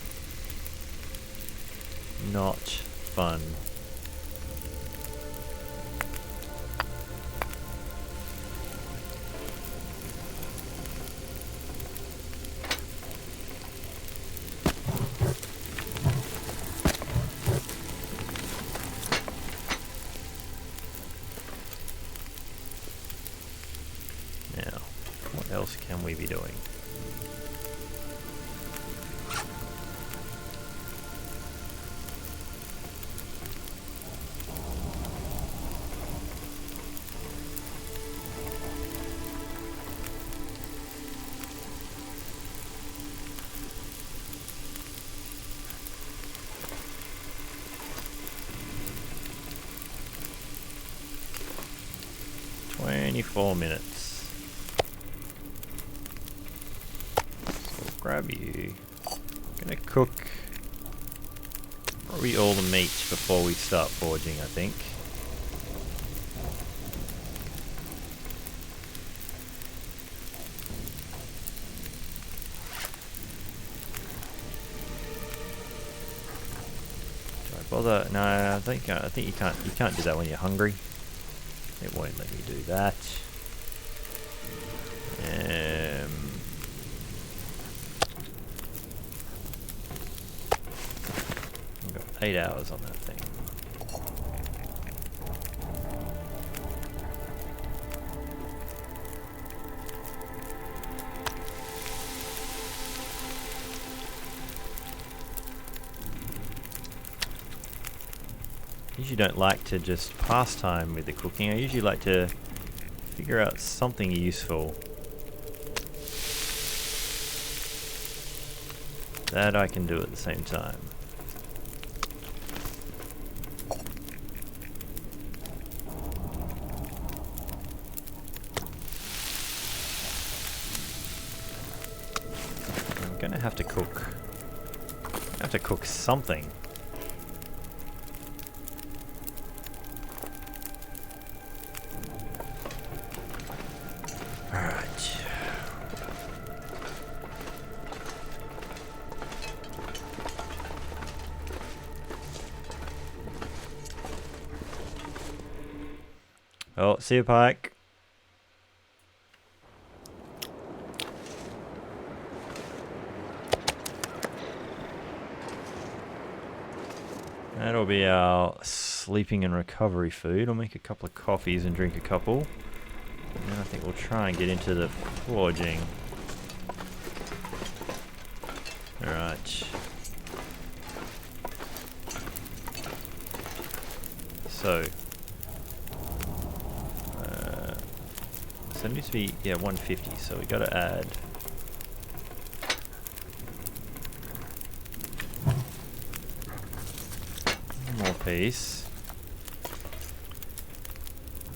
Not fun. Now, what else can we be doing? $24 So I'll grab you. I'm gonna cook probably all the meat before we start forging, I think. Do I bother? No, I think you can't do that when you're hungry. It won't let me do that. I've got 8 hours on that thing. I usually don't like to just pass time with the cooking. I usually like to figure out something useful that I can do at the same time. I'm gonna have to cook. I have to cook something. Oh, see you, Pike. That'll be our sleeping and recovery food. I'll make a couple of coffees and drink a couple. And then I think we'll try and get into the forging. Alright. So. So it needs to be, yeah, 150. So we got to add. One more piece.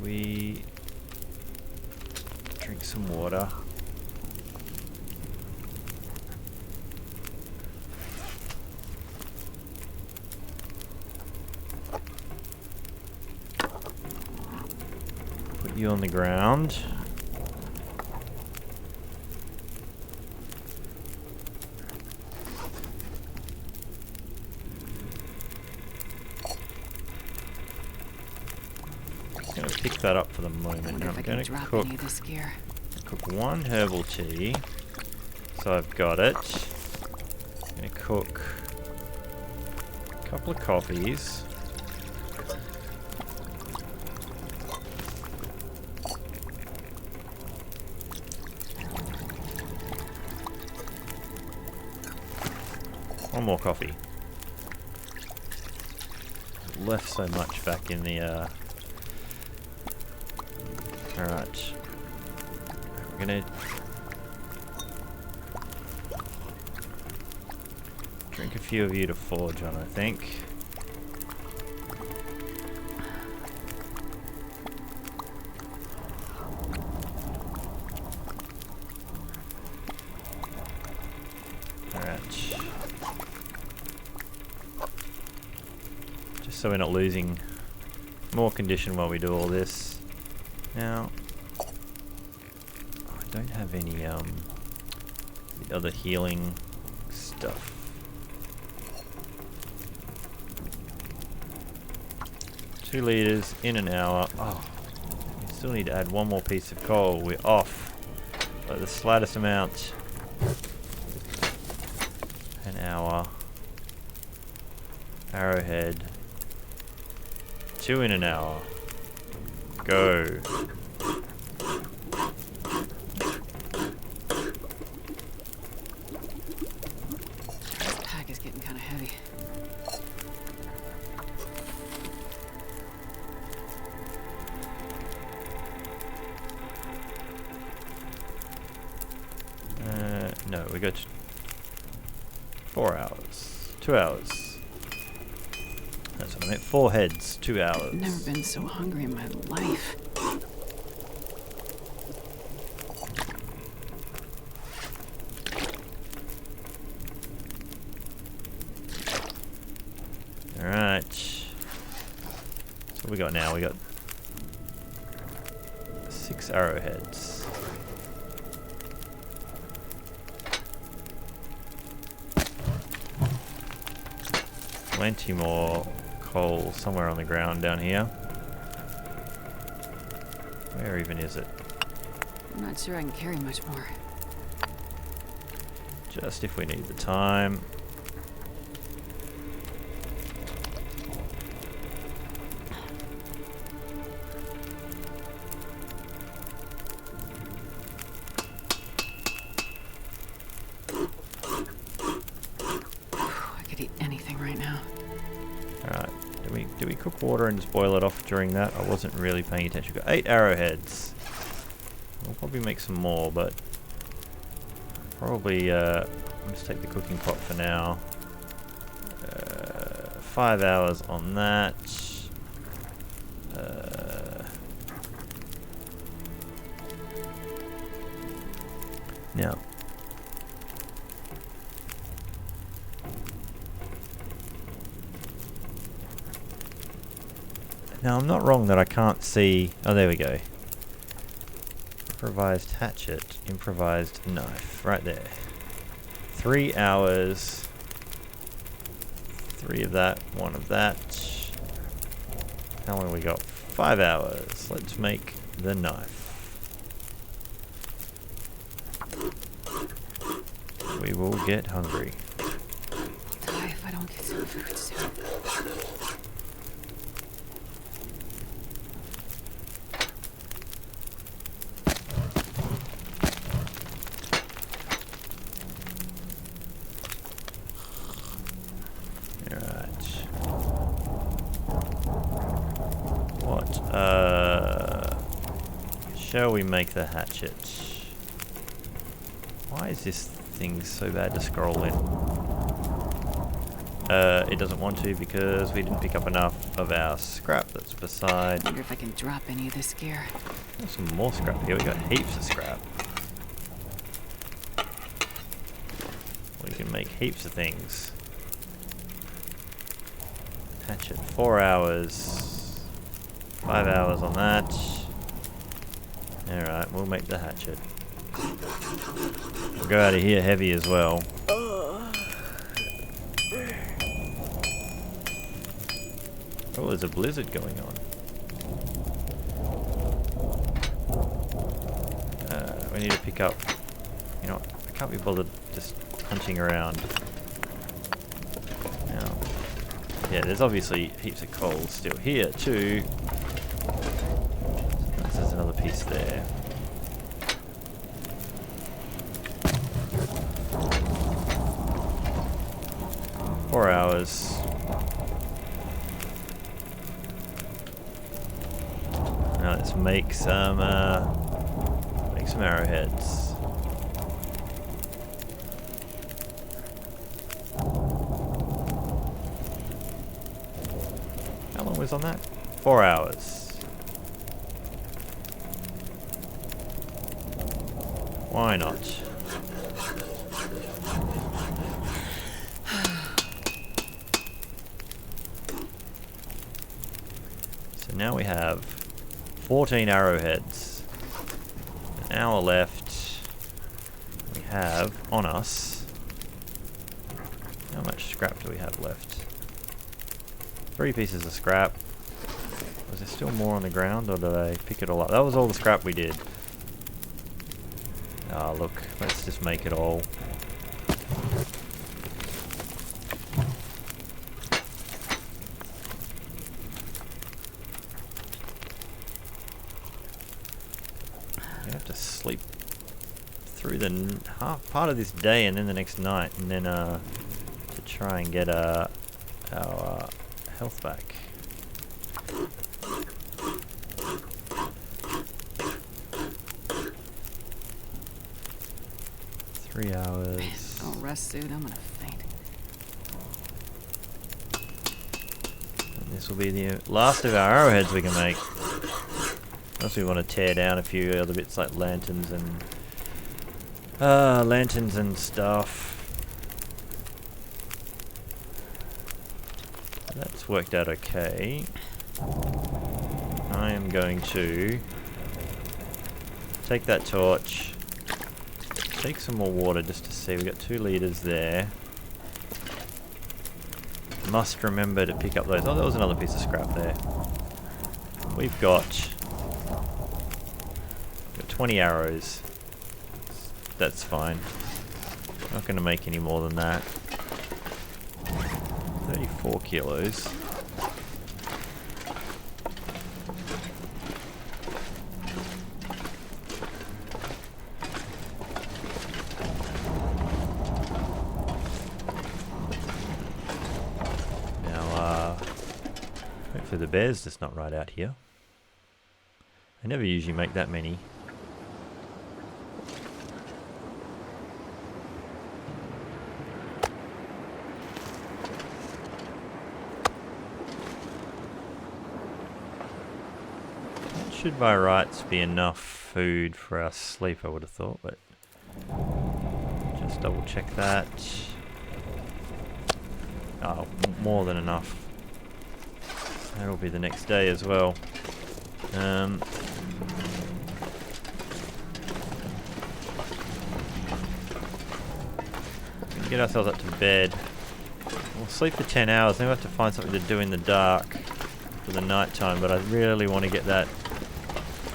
We drink some water. Put you on the ground. Going to pick that up for the moment. Now I'm going to cook one herbal tea. So I've got it. I'm going to cook a couple of coffees. One more coffee. Left so much back in the Alright. We're gonna drink a few of you to forge on, I think. Alright. Just so we're not losing more condition while we do all this. Now, I don't have any the other healing stuff. 2 liters in an hour. Oh, we still need to add one more piece of coal. We're off by the slightest amount. An hour. Arrowhead. 2 in an hour. Go. This pack is getting kind of heavy. No, we got 4 hours. 2 hours. That's what I meant. 4 heads, 2 hours. Never been so hungry in my life. Alright. So what we got now? We got 6 arrowheads. Plenty more coal somewhere on the ground down here. Where even is it? I'm not sure I can carry much more. Just if we need the time. I could eat anything right now. Alright, do we cook water and just boil it off during that? I wasn't really paying attention. We've got 8 arrowheads. We'll probably make some more, but probably I'll just take the cooking pot for now. 5 hours on that. Now, I'm not wrong that I can't see. Oh, there we go. Improvised hatchet, improvised knife, right there. 3 hours. 3 of that, 1 of that. How long have we got? 5 hours. Let's make the knife. We will get hungry. I'll die if I don't I'll get some food soon. Alright. What? Shall we make the hatchet? Why is this thing so bad to scroll in? It doesn't want to because we didn't pick up enough of our scrap that's beside. Wonder if I can drop any of this gear. There's some more scrap here. We got heaps of scrap. We can make heaps of things. Hatchet, 4 hours. 5 hours on that. Alright, we'll make the hatchet. We'll go out of here heavy as well. Oh, there's a blizzard going on. We need to pick up... You know what? I can't be bothered just hunting around. Now, yeah, there's obviously heaps of coal still here too. There's another piece there. Four hours. Now let's make some arrowheads. How long was on that? 4 hours. Why not? So now we have 14 arrowheads. An hour left. We have on us. How much scrap do we have left? 3 pieces of scrap. Was there still more on the ground, or did I pick it all up? That was all the scrap we did. Ah, look, let's just make it all. You have to sleep through the half part of this day and then the next night, and then to try and get our health back. Three hours. I'll rest soon. I'm gonna faint. And this will be the last of our arrowheads we can make. Unless we want to tear down a few other bits like lanterns and stuff. That's worked out okay. I am going to take that torch, take some more water just to see. We got 2 liters there. Must remember to pick up those. Oh, there was another piece of scrap there. We've got 20 arrows. That's fine. Not going to make any more than that. 34 kilos. Now, hopefully the bear's just not right out here. I never usually make that many. Should by rights be enough food for our sleep, I would have thought, but just double check that. Oh, more than enough. That'll be the next day as well. We can get ourselves up to bed. We'll sleep for 10 hours, then we'll have to find something to do in the dark for the night time, but I really want to get that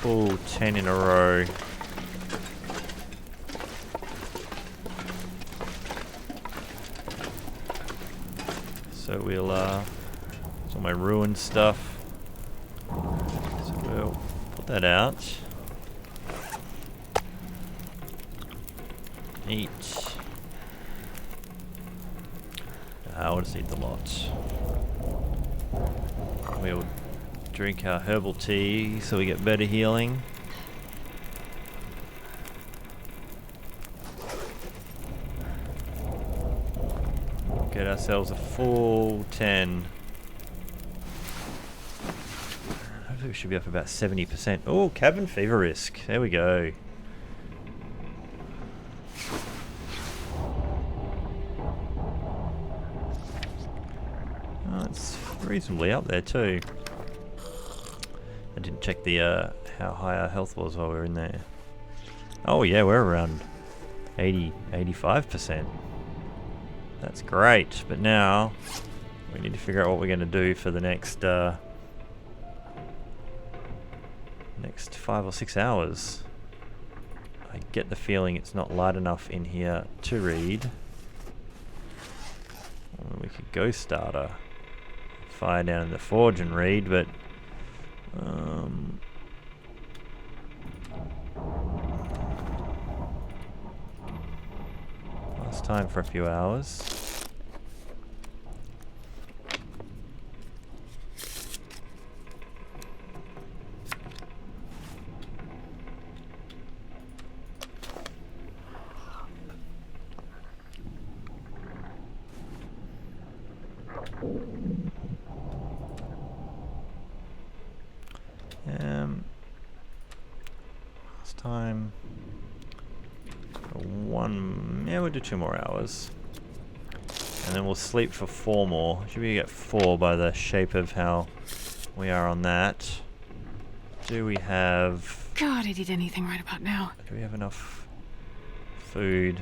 full 10 in a row. So we'll it's all my ruined stuff. So we'll put that out. Eat. I'll just eat the lot. We'll drink our herbal tea so we get better healing. Get ourselves a full 10. Hopefully we should be up about 70%. Oh, cabin fever risk. There we go. Oh, it's reasonably up there too. I didn't check the how high our health was while we were in there. Oh yeah, we're around 85%. That's great, but now we need to figure out what we're going to do for the next 5 or 6 hours. I get the feeling it's not light enough in here to read. Well, we could go starter, fire down in the forge and read, but last time for a few hours. Last time we'll do 2 more hours. And then we'll sleep for 4 more. Should we get 4 by the shape of how we are on that? Do we have... God, I'd eat anything right about now. Do we have enough food?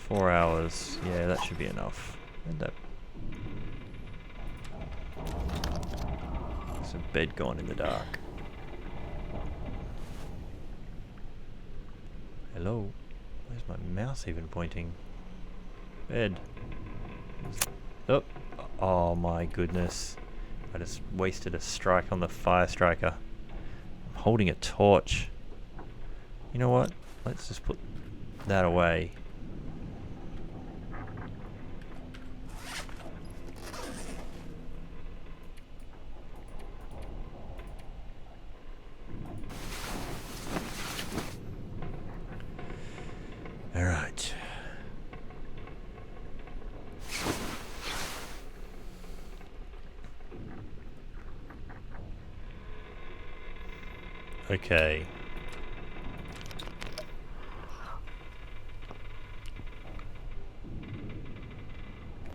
4 hours. Yeah, that should be enough. Where'd that... There's a bed gone in the dark. Hello? Where's my mouse even pointing? Bed. Oh, oh my goodness. I just wasted a strike on the fire striker. I'm holding a torch. You know what? Let's just put that away. All right. Okay.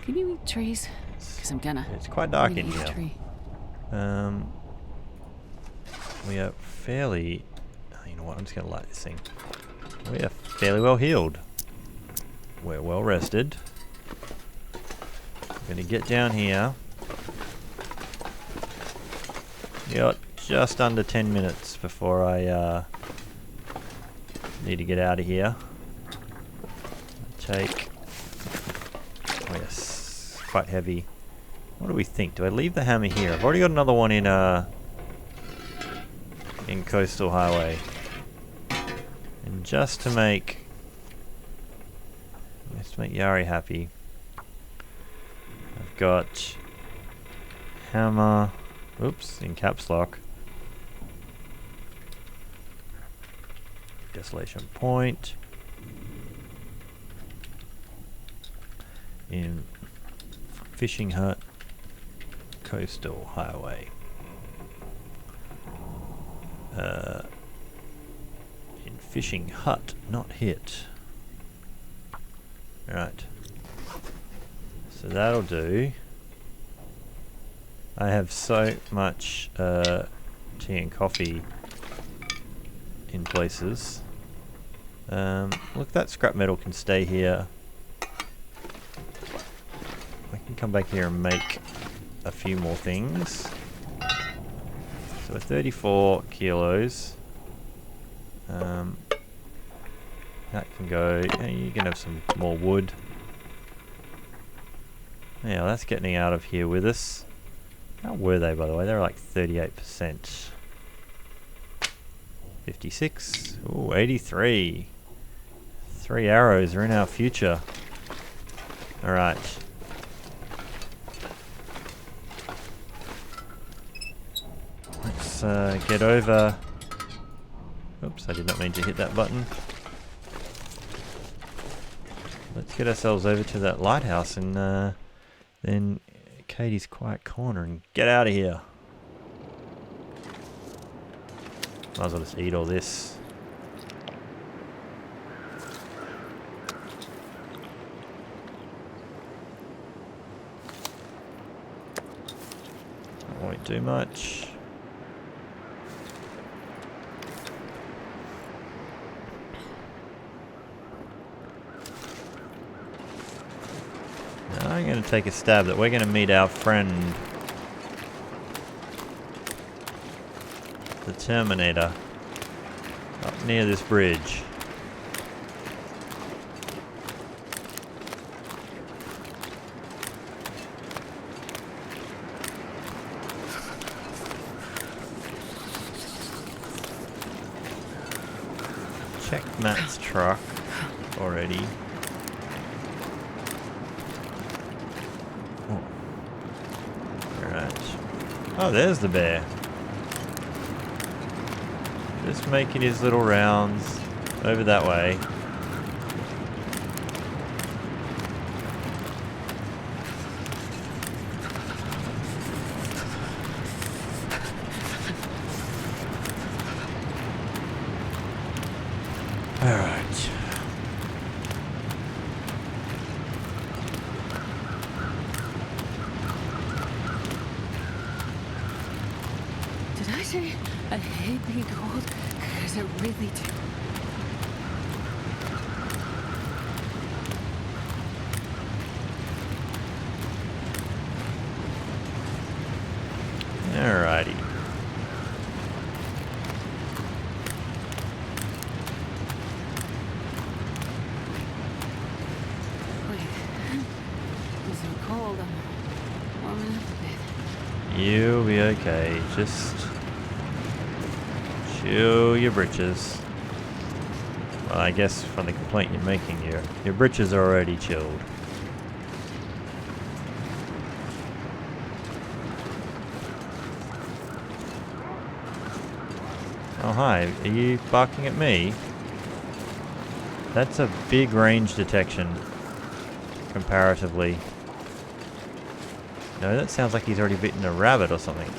Can you eat trees? Because I'm gonna. It's quite dark in Really eat a here. tree. We are fairly... Oh, you know what? I'm just going to light this thing. We are fairly well healed. We're well rested. I'm going to get down here. Got just under 10 minutes before I need to get out of here. Take... Oh yes, quite heavy. What do we think? Do I leave the hammer here? I've already got another one in Coastal Highway. And just to make Yari happy, I've got hammer, oops, in caps lock, Desolation Point, in Fishing Hut, Coastal Highway. In Fishing Hut, not hit. Right. So that'll do. I have so much tea and coffee in places. Look, that scrap metal can stay here. I can come back here and make a few more things. So 34 kilos. That can go. You can have some more wood. Yeah, that's getting out of here with us. How were they, by the way? They were like 38%. 56. Ooh, 83. 3 arrows are in our future. Alright. Let's get over... Oops, I did not mean to hit that button. Let's get ourselves over to that lighthouse and then Katie's quiet corner and get out of here. Might as well just eat all this. That won't do much. Now I'm going to take a stab that we're going to meet our friend, the Terminator, up near this bridge. Checked Matt's truck already. Oh. Alright. Oh, there's the bear. Just making his little rounds over that way. Alright. Did I say I hate being cold? Because I really do. Alrighty. Wait. I'm so cold. I'm warming up a bit. You'll be okay. Just chill your britches. Well, I guess from the complaint you're making, your britches are already chilled. Oh hi, are you barking at me? That's a big range detection, comparatively. No, that sounds like he's already bitten a rabbit or something.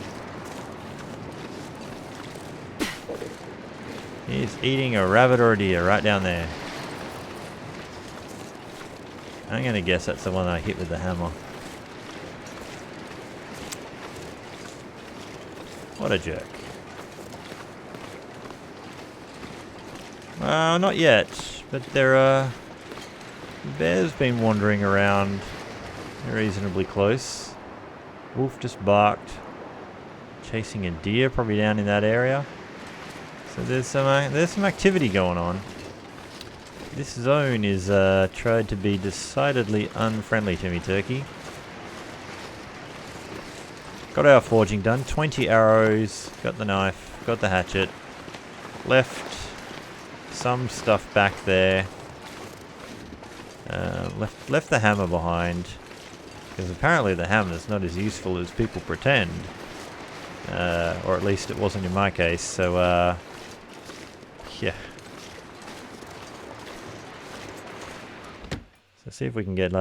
He's eating a rabbit or a deer right down there. I'm gonna guess that's the one I hit with the hammer. What a jerk. Well, not yet, but the bear's been wandering around reasonably close. Wolf just barked, chasing a deer, probably down in that area. So there's some activity going on. This zone is tried to be decidedly unfriendly to me, Turkey. Got our forging done. 20 arrows. Got the knife. Got the hatchet. Left some stuff back there. Left the hammer behind. Because apparently the hammer is not as useful as people pretend. Or at least it wasn't in my case. So, yeah. So see if we can get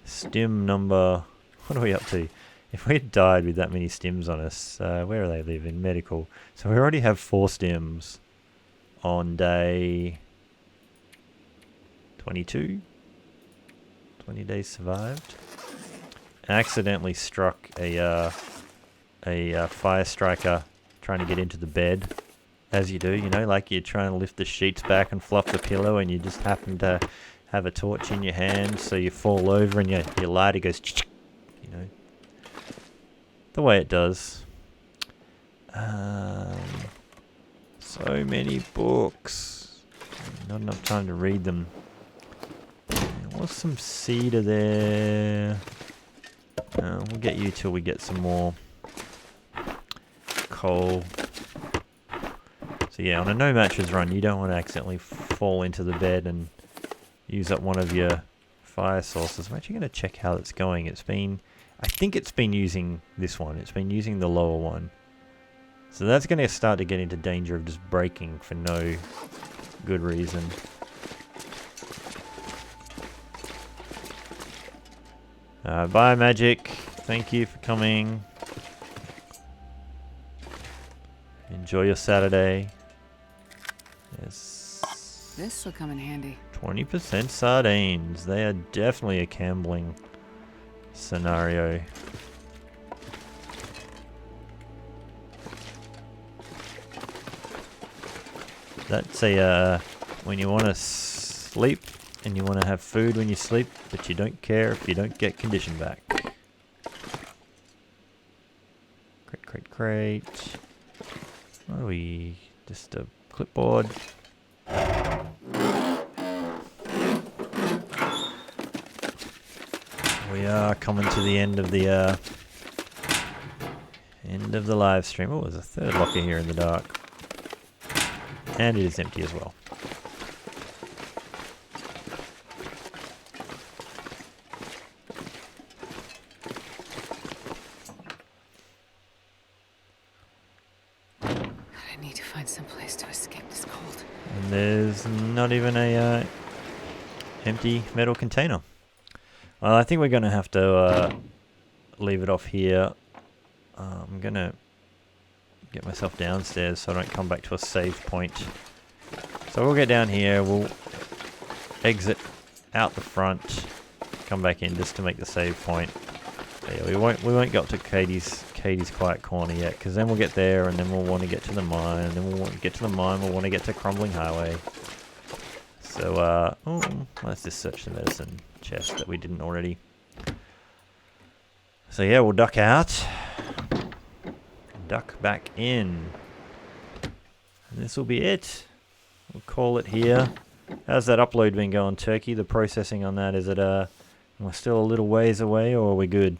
stim number... What are we up to? If we had died with that many stims on us, where do they live? In medical. So we already have 4 stims on day 22. 20 days survived. Accidentally struck a fire striker trying to get into the bed. As you do, you know, like you're trying to lift the sheets back and fluff the pillow and you just happen to have a torch in your hand, so you fall over and your lighter goes, you know, the way it does. So many books. Not enough time to read them. was some cedar there. We'll get you till we get some more coal. So yeah, on a no matches run, you don't want to accidentally fall into the bed and use up one of your fire sources. I'm actually going to check how it's going. I think it's been using this one. It's been using the lower one. So that's going to start to get into danger of just breaking for no good reason. Bye, Magic. Thank you for coming. Enjoy your Saturday. Yes. This'll come in handy. 20% sardines. They are definitely a gambling scenario. That's a when you want to sleep and you want to have food when you sleep, but you don't care if you don't get condition back. Crate. What are we? Just a clipboard. We are coming to the end of the live stream. Oh, there's a third locker here in the dark. And it is empty as well. I need to find some place to escape this cold. And there's not even a empty metal container. Well, I think we're going to have to leave it off here. I'm going to get myself downstairs so I don't come back to a save point. So we'll get down here, we'll exit out the front, come back in just to make the save point. But yeah, we won't go up to Katie's quiet corner yet, because then we'll get there and then we'll want to get to the mine, and then we'll want to get to the mine, we'll want to get to Crumbling Highway. So let's just search the medicine chest that we didn't already. So yeah, we'll duck out. Duck back in. And this will be it. We'll call it here. How's that upload been going, Turkey? The processing on that, is it we're still a little ways away, or are we good?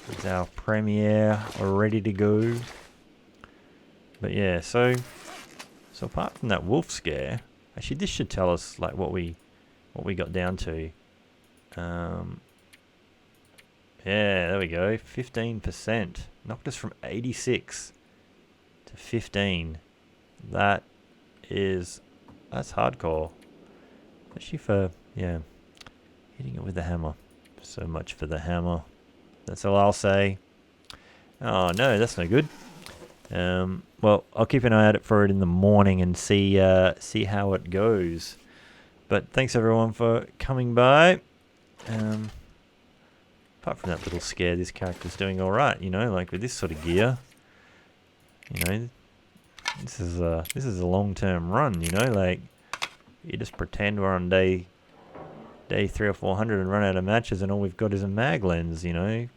Is our premiere ready to go? But yeah, so apart from that wolf scare, actually this should tell us like what we got down to. Yeah, there we go. 15%. Knocked us from 86 to 15. That's hardcore. Especially for, yeah, hitting it with the hammer. So much for the hammer. That's all I'll say. Oh no, that's no good. Well, I'll keep an eye out for it in the morning and see how it goes. But thanks everyone for coming by. Apart from that little scare, this character's doing alright, you know, like with this sort of gear. You know, this is a long-term run, you know, like you just pretend we're on day 300 or 400 and run out of matches and all we've got is a mag lens, you know.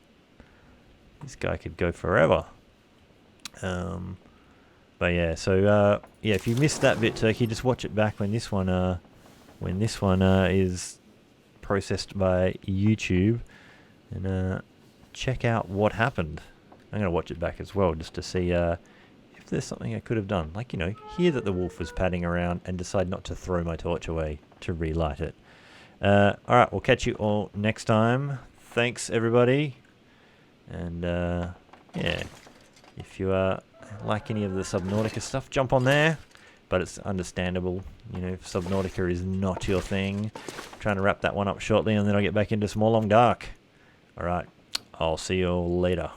This guy could go forever. But yeah, so yeah, if you missed that bit, Turkey, just watch it back when this one is processed by YouTube. And check out what happened. I'm going to watch it back as well just to see if there's something I could have done. Like, you know, hear that the wolf was padding around and decide not to throw my torch away to relight it. Alright, we'll catch you all next time. Thanks, everybody. And, yeah, if you like any of the Subnautica stuff, jump on there. But it's understandable, you know, if Subnautica is not your thing. I'm trying to wrap that one up shortly and then I'll get back into Small Long Dark. Alright, I'll see you all later.